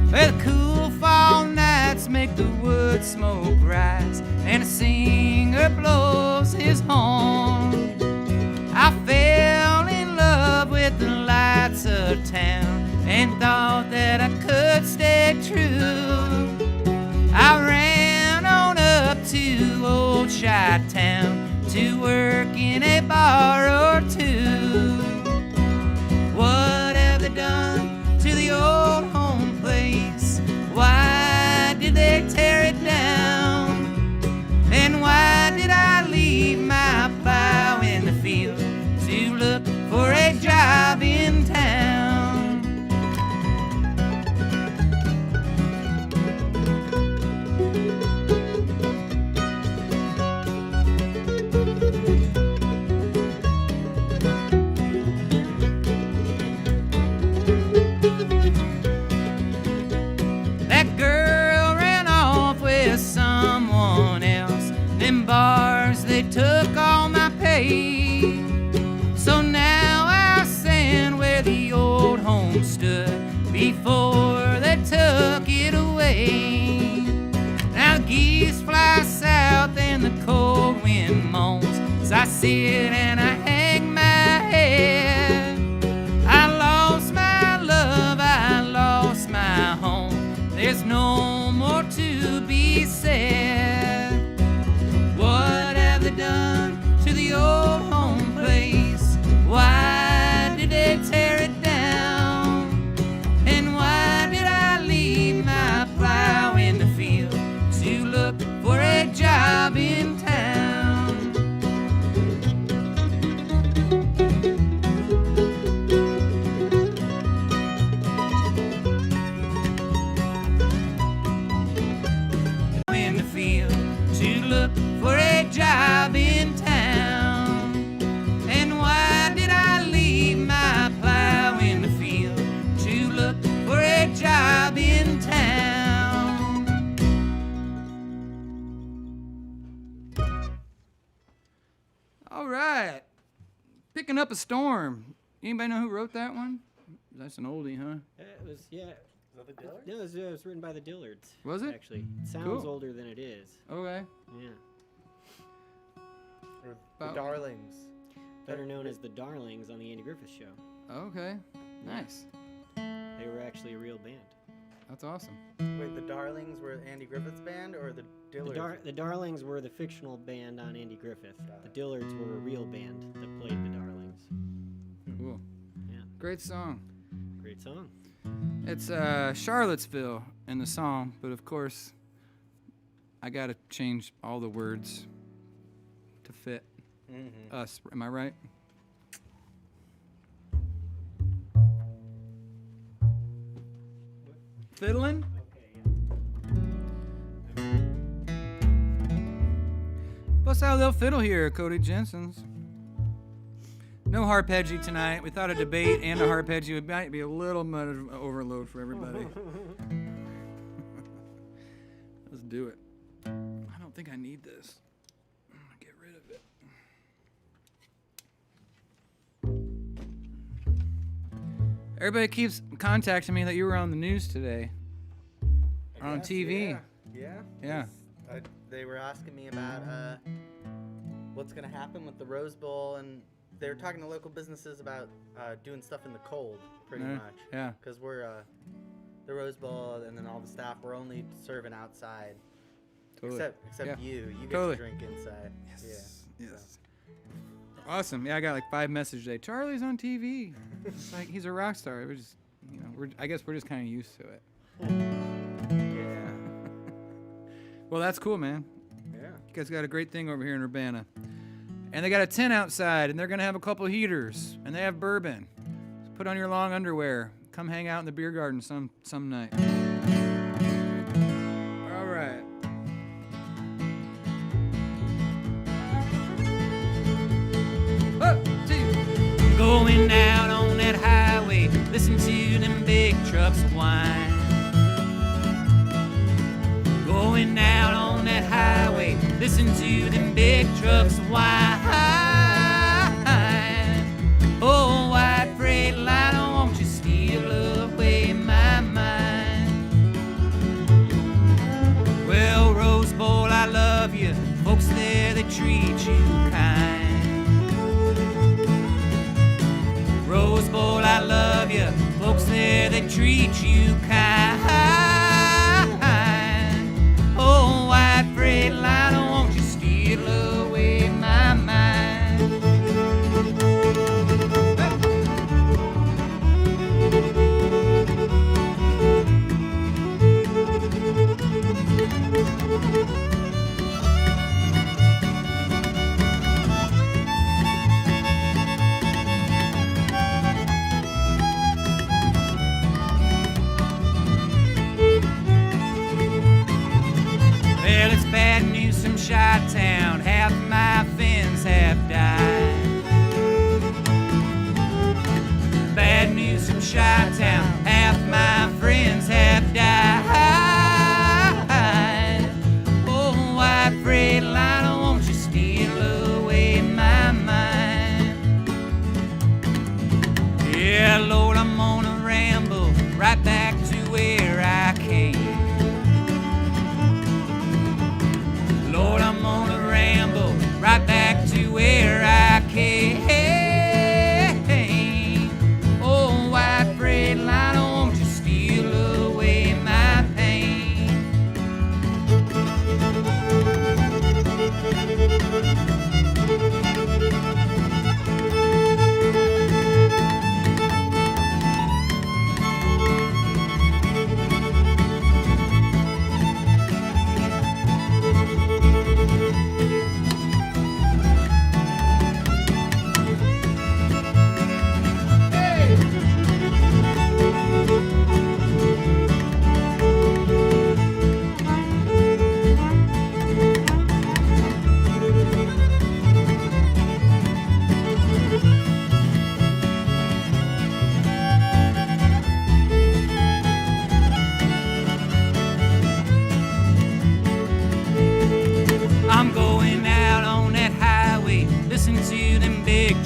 where the cool fall nights make the wood smoke rise and a singer blows his horn. I fell in love with the lights of town and thought that I could stay true. I ran on up to old Chi-Town to work in a bar or two. What have they done to the old home place? Why did they tear it down? And why did I leave my plow in the field to look for a job in town? Bars, they took all my pay. So now I stand where the old home stood before they took it away. Now the geese fly south and the cold wind moans as I sit and I hang my head. I lost my love, I lost my home. There's no more to be said. What have they done to to the old home place. Why did they tear it down? And why did I leave my plow in the field to look for a job in town? In the field to look for a job in town. And why did I leave my plow in the field to look for a job in town? All right. Picking Up a Storm. Anybody know who wrote that one? That's an oldie, huh? It was, yeah. Is that the Dillard? No, it was written by the Dillards. Was it? Actually, it sounds Cool. older than it is. Okay. Yeah. Or About- the Darlings? Better known as the Darlings on the Andy Griffith Show. Okay. Nice. They were actually a real band. That's awesome. Wait, the Darlings were Andy Griffith's band or the Dillards? The Darlings were the fictional band on Andy Griffith. The Dillards were a real band that played the Darlings. Cool. Yeah. Great song. Great song. It's Charlottesville in the song, but of course, I gotta change all the words to fit us. Am I right? Fiddling? Bust out a little fiddle here, Cody Jensen's. No harpeggi tonight. We thought a debate and a harpeggi might be a little much of an overload for everybody. Let's do it. I don't think I need this. I'm gonna get rid of it. Everybody keeps contacting me that you were on the news today. I On guess, TV. Yeah. Yeah. They were asking me about what's going to happen with the Rose Bowl, and they were talking to local businesses about doing stuff in the cold, pretty Yeah, much. yeah. Because we're the Rose Bowl, and then all the staff, we're only serving outside. Totally. Except Yeah. you get Totally. to drink inside. Yes. Yes. Awesome. Yeah, I got like 5 messages today. Charlie's on TV. It's like he's a rock star. We're just, I guess we're just kind of used to it. Yeah. Well, that's cool, man. Yeah. You guys got a great thing over here in Urbana. And they got a tent outside, and they're going to have a couple heaters, and they have bourbon. So put on your long underwear. Come hang out in the beer garden some night. All right. Going out on that highway, listen to them big trucks whine. Going out on that highway, listen to them big trucks whine. Oh, white freight line, won't you steal away my mind? Well, Rose Bowl, I love you. Folks there, they treat you kind. Rose Bowl, I love you. Folks there, they treat you kind. Oh, white freight line, won't you steal away my mind?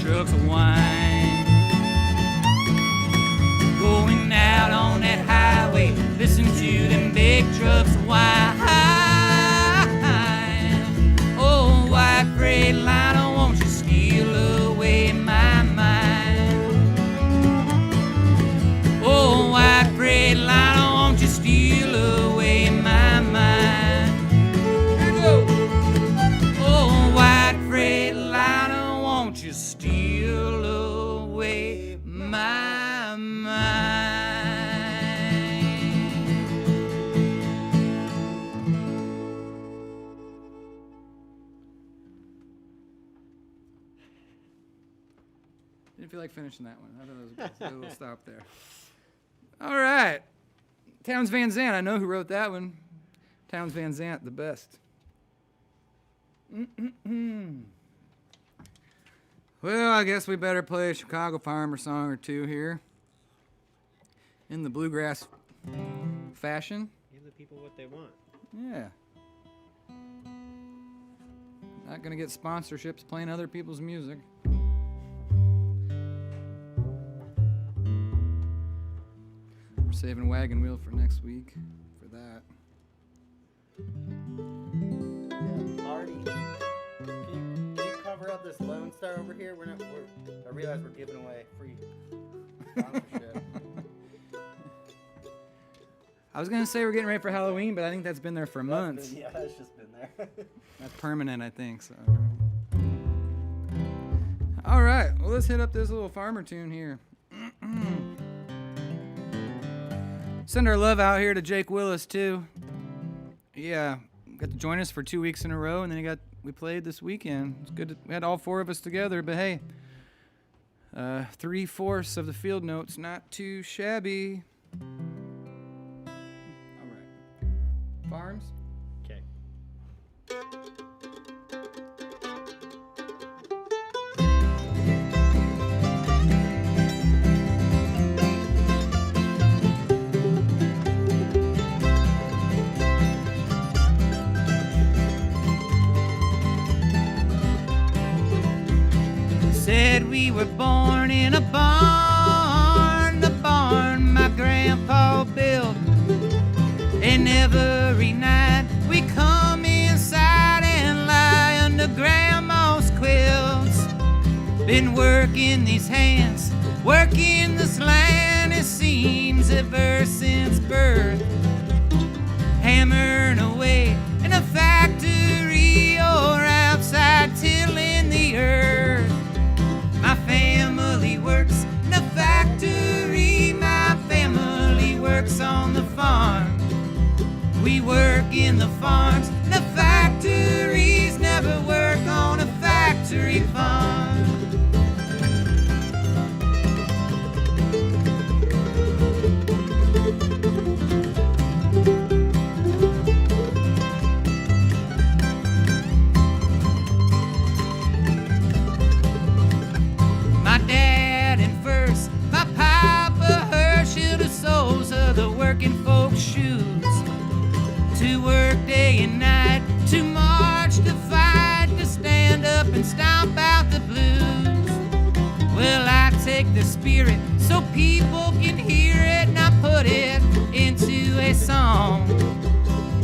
trucks of wine. Going out on that highway, listen to them big trucks of wine. Oh, white Freightliner, won't you steal away my mind? Oh, white Freightliner, won't you steal away my mind? Here we go. Oh, white Freightliner, won't you steal away my mind? Didn't feel like finishing that one. I thought it was good. We'll stop there. All right. Townes Van Zandt. I know who wrote that one. Townes Van Zandt, the best. Well, I guess we better play a Chicago Farmer song or two here. In the bluegrass fashion. Give the people what they want. Yeah. Not gonna get sponsorships playing other people's music. We're saving Wagon Wheel for next week for that. Yeah, Marty, can you cover up this Lone Star over here? I realize we're giving away free sponsorship. I was gonna say we're getting ready for Halloween, but I think that's been there for months. Yeah, it's just been there. That's permanent, I think. So. All right, well, let's hit up this little farmer tune here. Send our love out here to Jake Willis too. Yeah, got to join us for 2 weeks in a row, and then we played this weekend. It's good. We had all four of us together, but hey, 3/4 of the field notes, not too shabby. All right, Farms. Okay. Said we were born in a barn, the barn my grandpa built. And every night we come inside and lie under grandma's quilts. Been working these hands, working this land, it seems, ever since birth. Hammering away in a factory or outside tilling the earth. My family works in a factory, my family works on the farm. We work in the farms, the factories, never work on a factory farm. My dad in first, my papa Herschel, the soles of the working folks' shoes. To work day and night, to march, to fight, to stand up and stomp out the blues. Well, I take the spirit so people can hear it, and I put it into a song.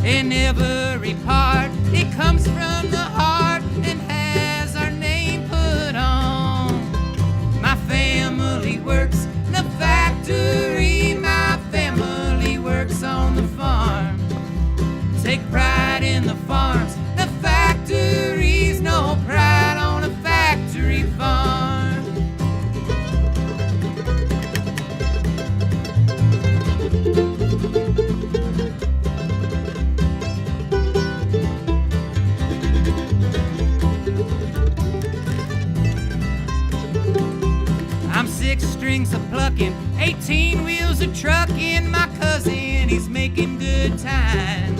In every part, it comes from the heart and has our name put on. My family works in the factory, my family works on the farm. Take pride in the farms, the factories, no pride on a factory farm. I'm 6 strings of plucking, 18 wheels of trucking. My cousin, he's making good time.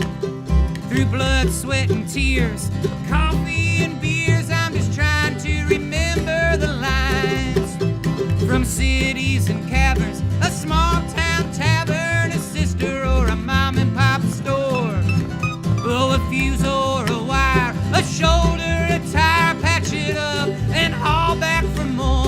Through blood, sweat, and tears, coffee and beers, I'm just trying to remember the lines. From cities and caverns, a small town tavern, a sister or a mom and pop store. Blow a fuse or a wire, a shoulder, a tire, patch it up, and haul back for more.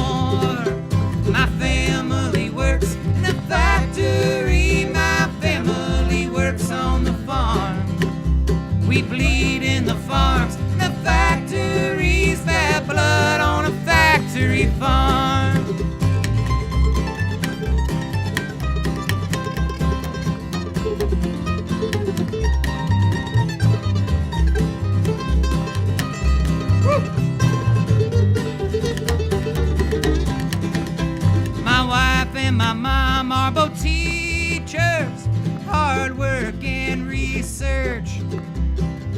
marble teachers, hard work and research.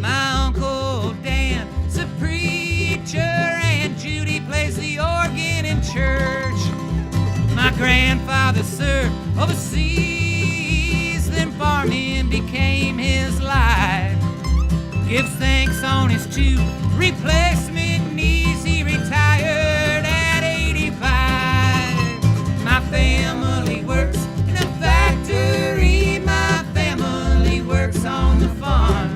My Uncle Dan's a preacher, and Judy plays the organ in church. My grandfather served overseas, then farming became his life. Gives thanks on his 2 replacement knees. He retired at 85. My family works in a factory. My family works on the farm.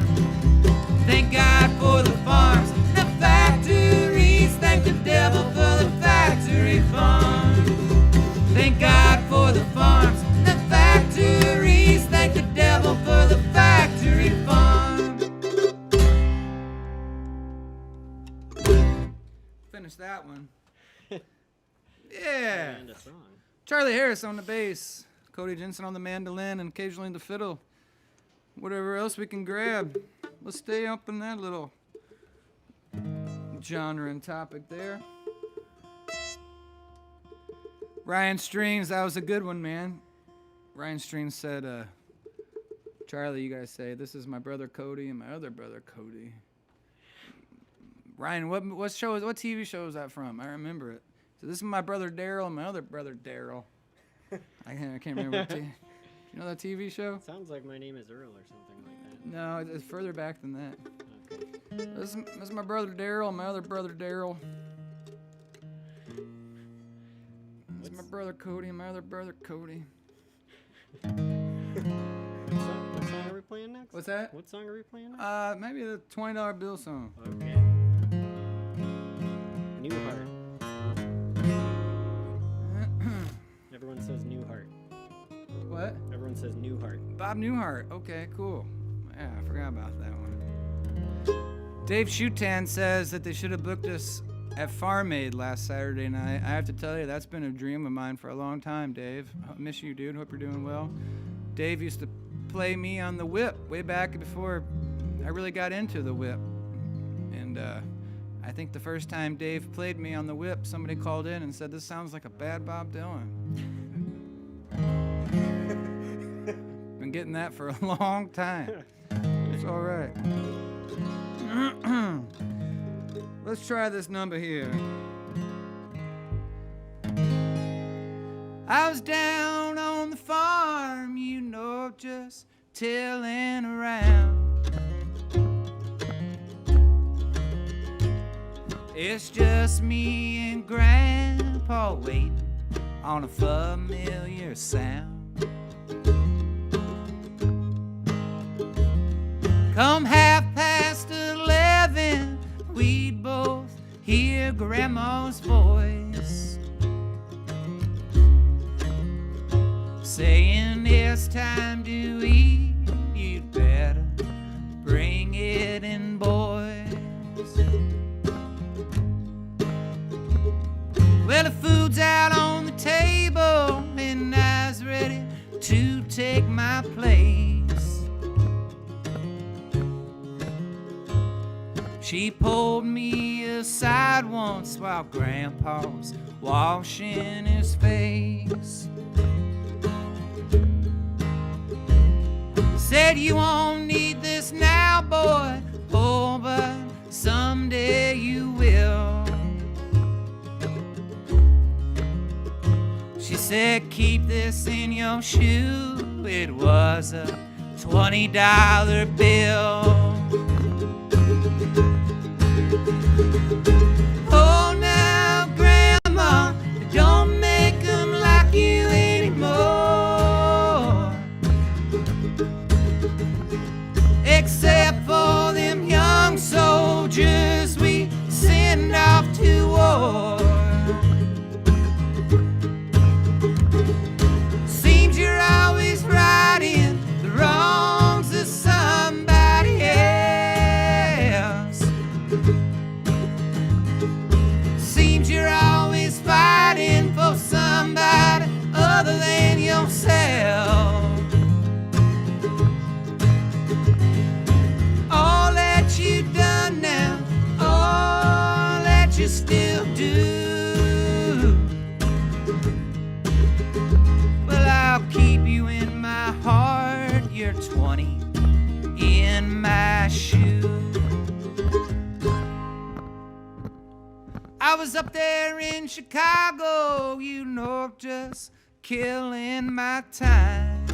Thank God for the farms and the factories. Thank the devil for the factory farm. Thank God for the farms and the factories. Thank the devil for the factory farm. Finish that one. Yeah. And a song. Charlie Harris on the bass, Cody Jensen on the mandolin, and occasionally the fiddle. Whatever else we can grab. Let's stay up in that little genre and topic there. Ryan Streams, that was a good one, man. Ryan Streams said, Charlie, you guys say, this is my brother Cody and my other brother Cody. Ryan, what TV show is that from? I remember it. So this is my brother Daryl and my other brother Daryl. I can't remember what you know that TV show? Sounds like My Name is Earl or something like that. No, it's further back than that. Okay. This is my brother Daryl and my other brother Daryl. This is my brother Cody and my other brother Cody. What song are we playing next? What's that? What song are we playing next? Maybe the $20 bill song. Okay. Newhart. Everyone says Newhart. What? Everyone says Newhart. Bob Newhart. Okay, cool. Yeah, I forgot about that one. Dave Shutan says that they should have booked us at Farm Aid last Saturday night. I have to tell you, that's been a dream of mine for a long time, Dave. I miss you, dude. Hope you're doing well. Dave used to play me on the whip way back before I really got into the whip. And I think the first time Dave played me on the whip, somebody called in and said, this sounds like a bad Bob Dylan. Been getting that for a long time. It's all right. Let's try this number here. I was down on the farm, you know, just tilling around. It's just me and Grandpa waiting on a familiar sound. Come 11:30, we'd both hear Grandma's voice saying it's time to eat, you'd better bring it in, boys. Well, the food's out on the table and I's ready to take my place. She pulled me aside once while Grandpa was washing his face. Said, you won't need this now, boy, oh, but someday you will. She said, keep this in your shoe. It was a $20 bill. Oh, now, Grandma, don't make them like you anymore. Except for them young soldiers we send off to war. Seems you're always righting the wrongs of somebody else. Seems you're always fighting for somebody other than yourself. All that you've done now, all that you still do, well, I'll I was up there in Chicago, you know, just killing my time.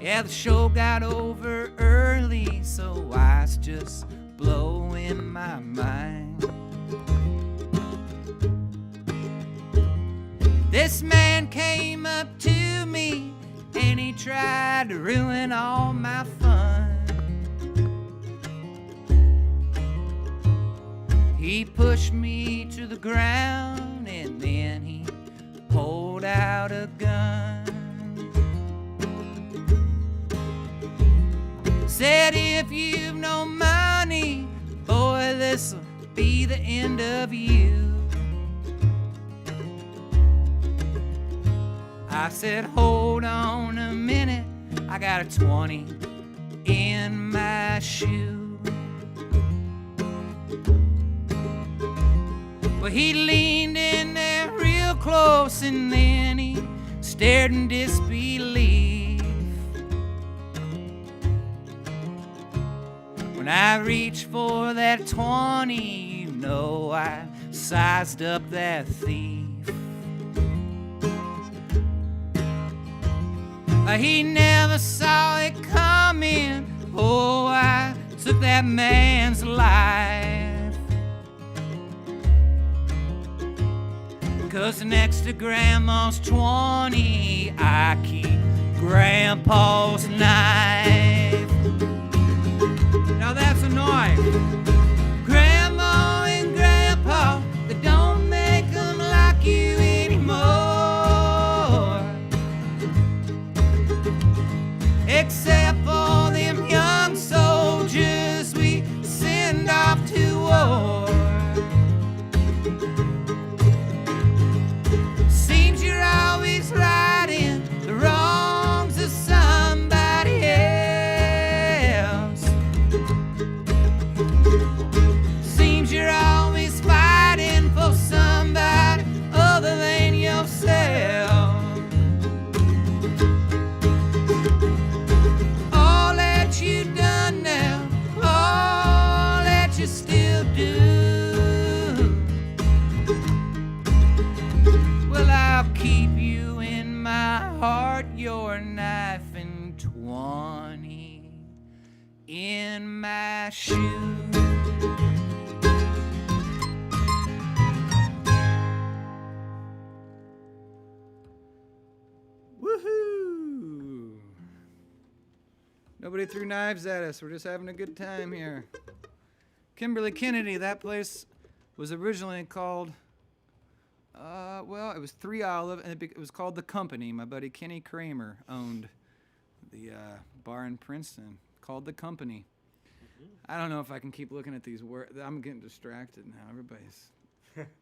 Yeah, the show got over early, so I was just blowing my mind. This man came up to me and he tried to ruin all my fun. He pushed me to the ground and then he pulled out a gun. Said, if you've no money, boy, this'll be the end of you. I said, hold on a minute, I got a 20 in my shoe. Well, he leaned in there real close and then he stared in disbelief. When I reached for that 20, you know I sized up that thief. He never saw it coming. Oh, I took that man's life. 'Cause next to Grandma's 20, I keep Grandpa's knife. Now that's a knife. Grandma and Grandpa, they don't make them like you anymore. Except for them young soldiers we send off to war. Seems you're always righting the wrongs of somebody else. Seems you're always fighting for somebody other than yourself. You done now, all that you still do. Well, I'll keep you in my heart, your knife and 20 in my shoe. Woohoo! Nobody threw knives at us. We're just having a good time here. Kimberly Kennedy, that place was originally called, well, it was 3 Olive, and it was called The Company. My buddy Kenny Kramer owned the bar in Princeton called The Company. I don't know if I can keep looking at these words. I'm getting distracted now. Everybody's,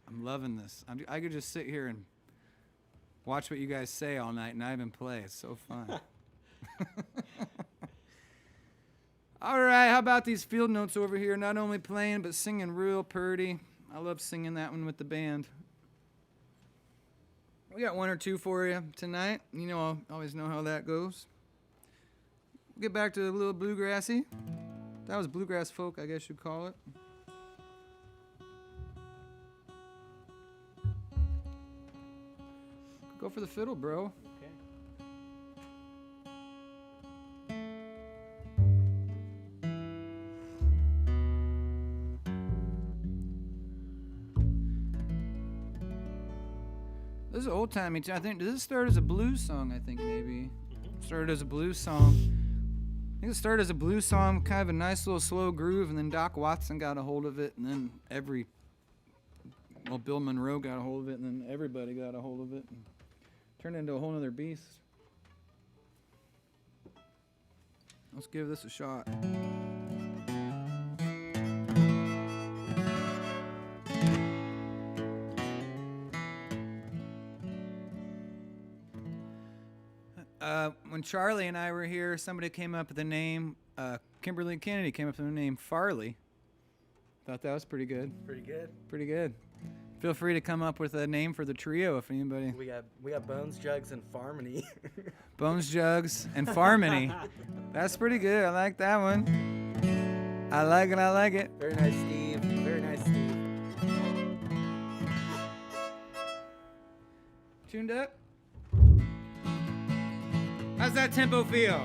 I'm loving this. I could just sit here and watch what you guys say all night and not even play. It's so fun. All right, how about these field notes over here? Not only playing, but singing real purty. I love singing that one with the band. We got one or two for you tonight. You know, I always know how that goes. We'll get back to a little bluegrassy. That was bluegrass folk, I guess you'd call it. Go for the fiddle, bro. This is old-timey. I think, did this start as a blues song, I think, maybe? Started as a blues song. I think it started as a blues song, kind of a nice little slow groove, and then Doc Watson got a hold of it, and then Bill Monroe got a hold of it, and then everybody got a hold of it, and turned into a whole other beast. Let's give this a shot. When Charlie and I were here, somebody came up with the name, Kimberly Kennedy came up with the name Farley. Thought that was pretty good. Pretty good. Pretty good. Feel free to come up with a name for the trio if anybody. We got Bones, Jugs, and Farmony. Bones, Jugs, and Farmony. That's pretty good. I like that one. I like it, I like it. Very nice, Steve. Very nice, Steve. Tuned up? How's that tempo feel?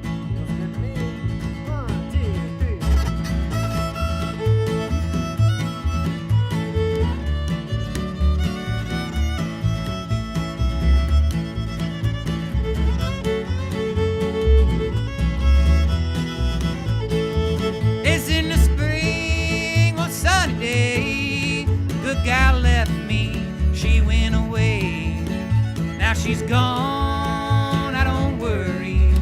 Feels good to me. 1, 2, 3. It's in the spring, one sunny day. Good gal left me, she went away. Now she's gone, I don't worry.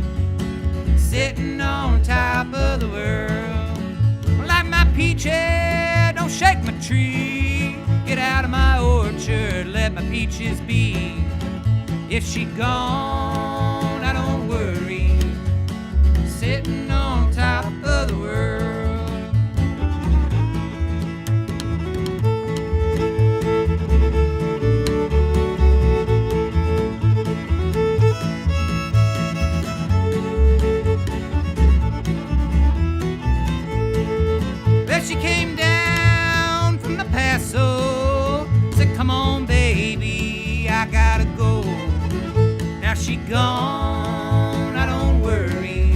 Sitting on top of the world. Like my peaches, don't shake my tree. Get out of my orchard, let my peaches be. If she gone, I don't worry. Sitting on top of the world. She came down from the Paso, said, come on, baby, I gotta go. Now she gone, I don't worry.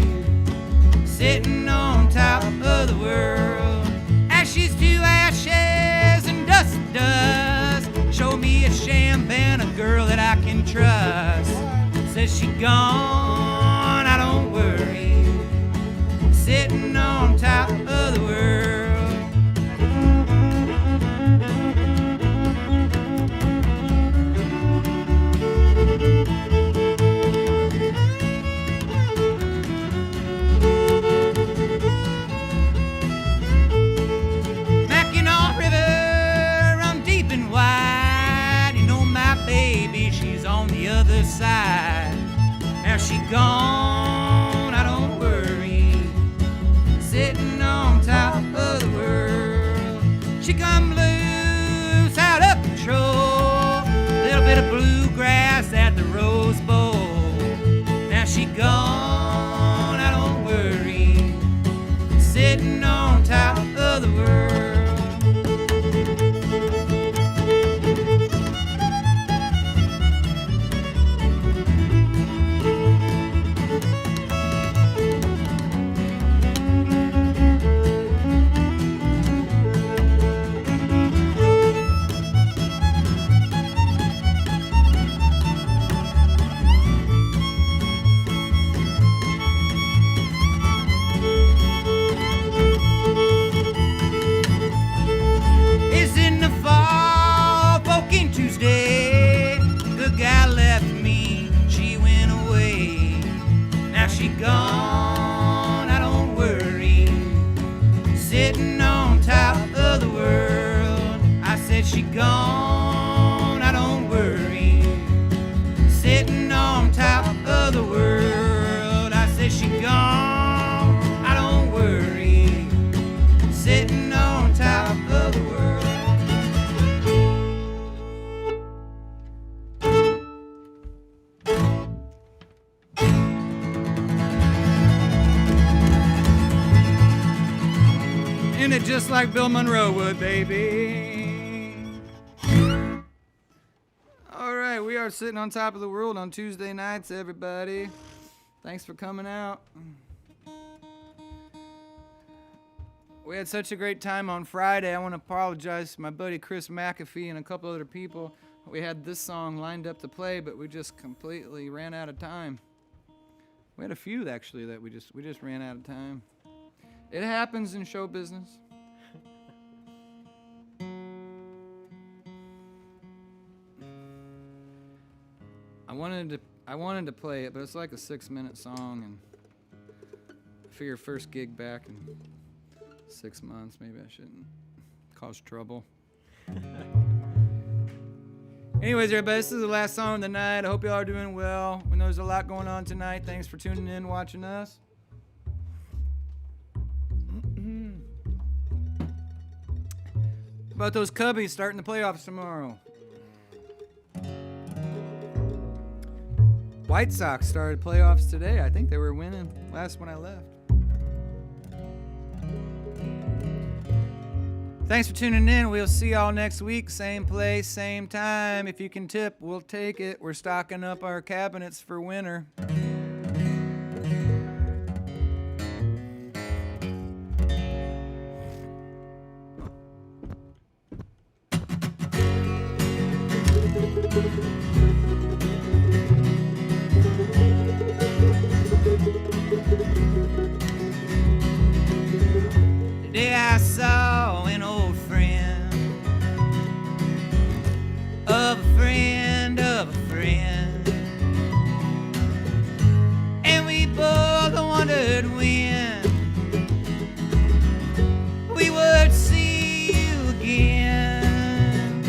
Sitting on top of the world. Ashes to ashes and dust to dust. Show me a shambana girl that I can trust. Says she gone, I don't worry. Sitting on top of the world. Other side. Now she gone, I don't worry. Sitting on top of the world. She come loose, out of control. Little bit of bluegrass at the Rose Bowl. Now she gone, I don't worry. Sitting on top of the world. Folkin Tuesday, the gal left me, she went away. Now she gone, I don't worry. Sitting on top of the world. I said she gone, I don't worry. Sitting on top of the world. I said she gone, I don't worry. Sitting on top of the world. It just like Bill Monroe would, baby. All right, we are sitting on top of the world on Tuesday nights, everybody. Thanks for coming out. We had such a great time on Friday. I want to apologize to my buddy Chris McAfee and a couple other people. We had this song lined up to play, but we just completely ran out of time. We had a few actually that we just ran out of time. It happens in show business. I wanted to play it, but it's like a 6-minute song, and I figure first gig back in 6 months, maybe I shouldn't cause trouble. Anyways, everybody, this is the last song of the night. I hope y'all are doing well. We know there's a lot going on tonight. Thanks for tuning in, watching us. About those Cubbies starting the playoffs tomorrow. White Sox started playoffs today. I think they were winning last when I left. Thanks for tuning in. We'll see y'all next week. Same place, same time. If you can tip, we'll take it. We're stocking up our cabinets for winter. Today I saw an old friend of a friend of a friend, and we both wondered when we would see you again.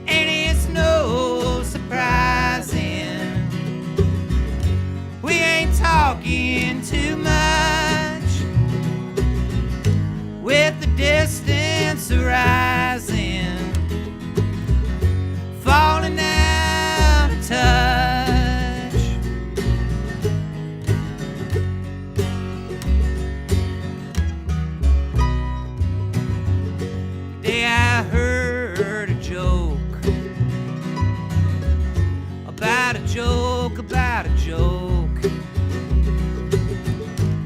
And it's no surprising we ain't talking too much, with the distance rising, falling out of touch. Today I heard a joke about a joke about a joke.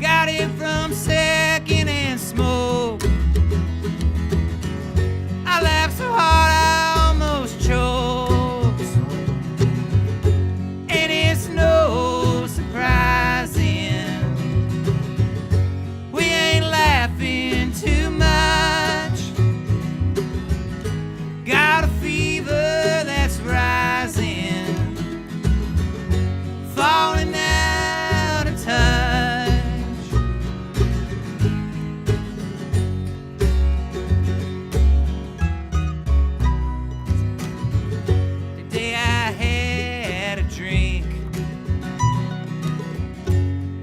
Got it from secondhand smoke. I laughed so hard I almost choked. And it's no surprising we ain't laughing too much. Got a fever that's rising, falling out of touch. Today I had a drink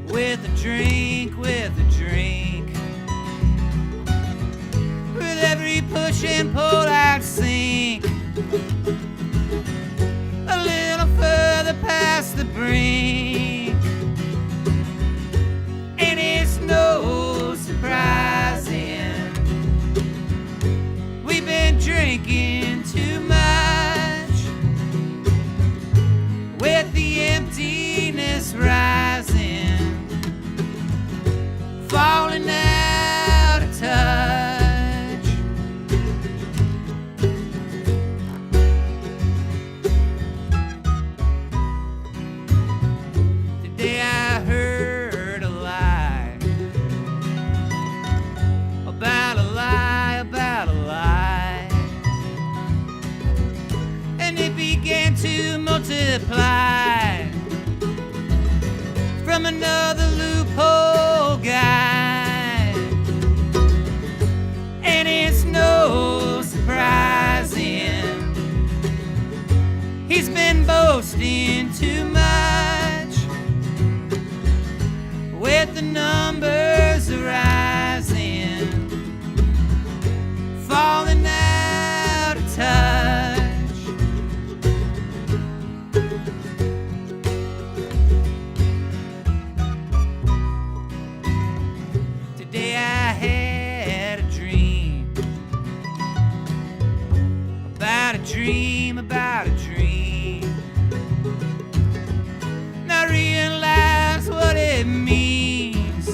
with a drink with a drink. With every push and pull I'd sink a little further past the brink. And it's no surprising we've been drinking too much, with the emptiness rising, falling out of touch. Today I heard a lie about a lie about a lie, and it began to multiply from another loophole guy. And it's no surprising he's been boasting too much, with the numbers rising, falling out of touch. Today I had a dream about a dream about a dream. And I realize what it means.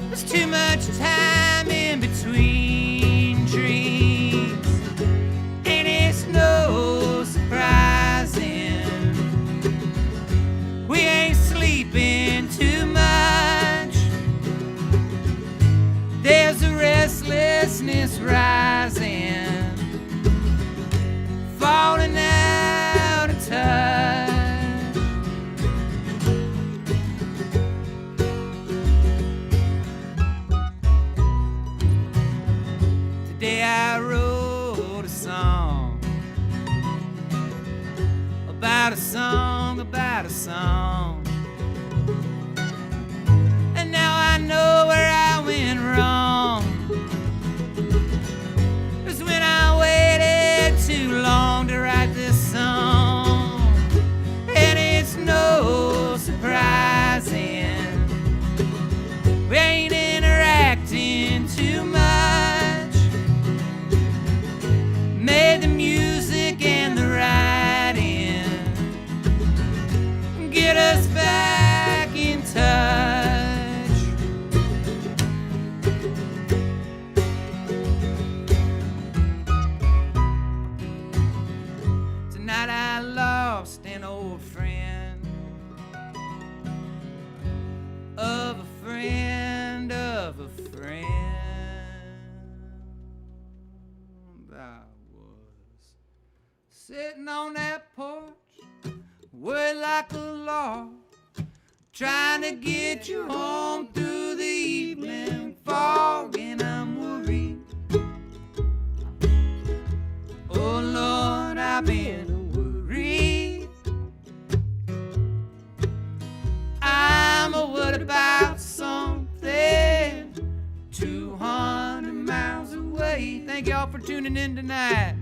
There's too much time in between dreams, and it's no surprising we ain't sleeping too much. There's a restlessness rising, falling out of touch. Today I wrote a song about a song about a song, and now I know where I went wrong. 'Cause when I waited too long to write this song, and it's no surprising we ain't interacting too to get you home through the evening fog, and I'm worried. Oh Lord, I've been worried. I'm worried about something 200 miles away. Thank y'all for tuning in tonight.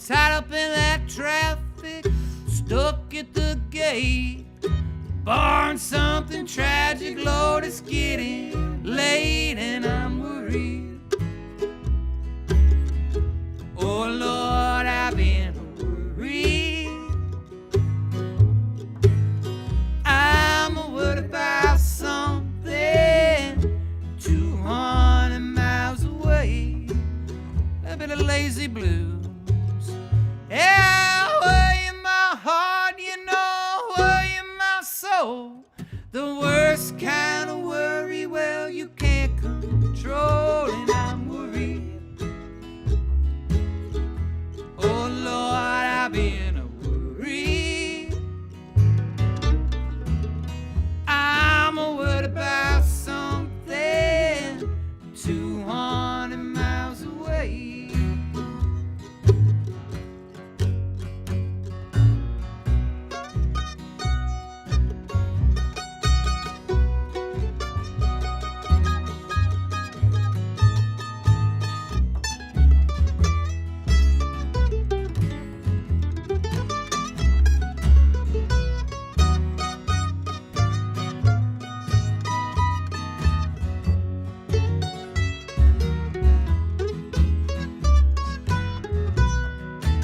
Tied up in that traffic, stuck at the gate. Barn something tragic, Lord, it's getting late, and I'm worried. Oh Lord, I've been worried. I'm worried about something 200 miles away. A bit of lazy blues. Yeah, where you my heart, you know, where you my soul. The worst kind of worry, well, you can't control, and I'm worried. Oh Lord, I've been worried. I'm worried about something 200 miles away.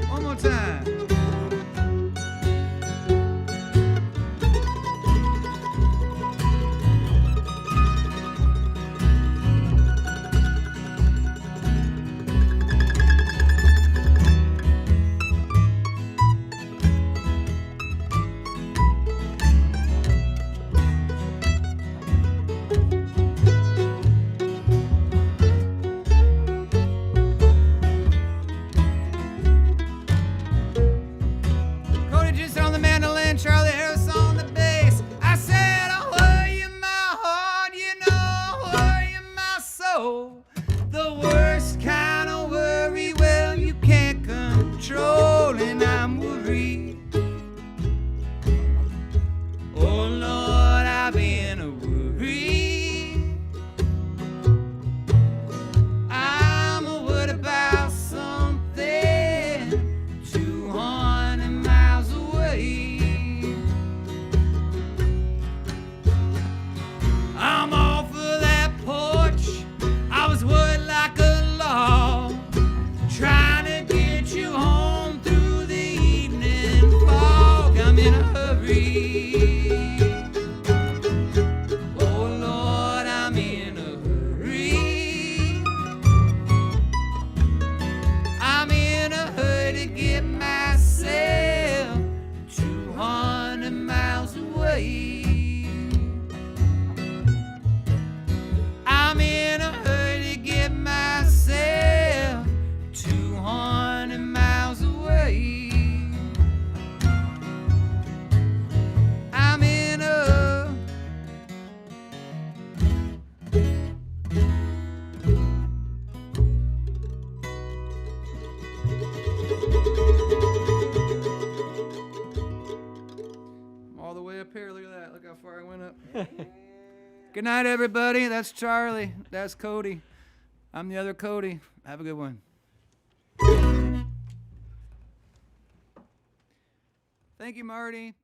One more time. Cody just on the mandolin, Charlie Harris on the bass. I said, oh, where you my heart, you know, where you my soul. The worst kind of worry, well, you can't control, and I'm worried. Oh Lord, I've been worried. I'm worried about something 200 miles away. I'm off of that porch. I was worried like a log, trying to get you home through the evening fog. I'm in a hurry. Oh Lord, I'm in a hurry. I'm in a hurry to get myself 200 miles away. I'm in a hurry to get myself 200 miles away. I'm in a I'm all the way up here. Look at that. Look how far I went up. Good night, everybody. That's Charlie. That's Cody. I'm the other Cody. Have a good one. Thank you, Marty.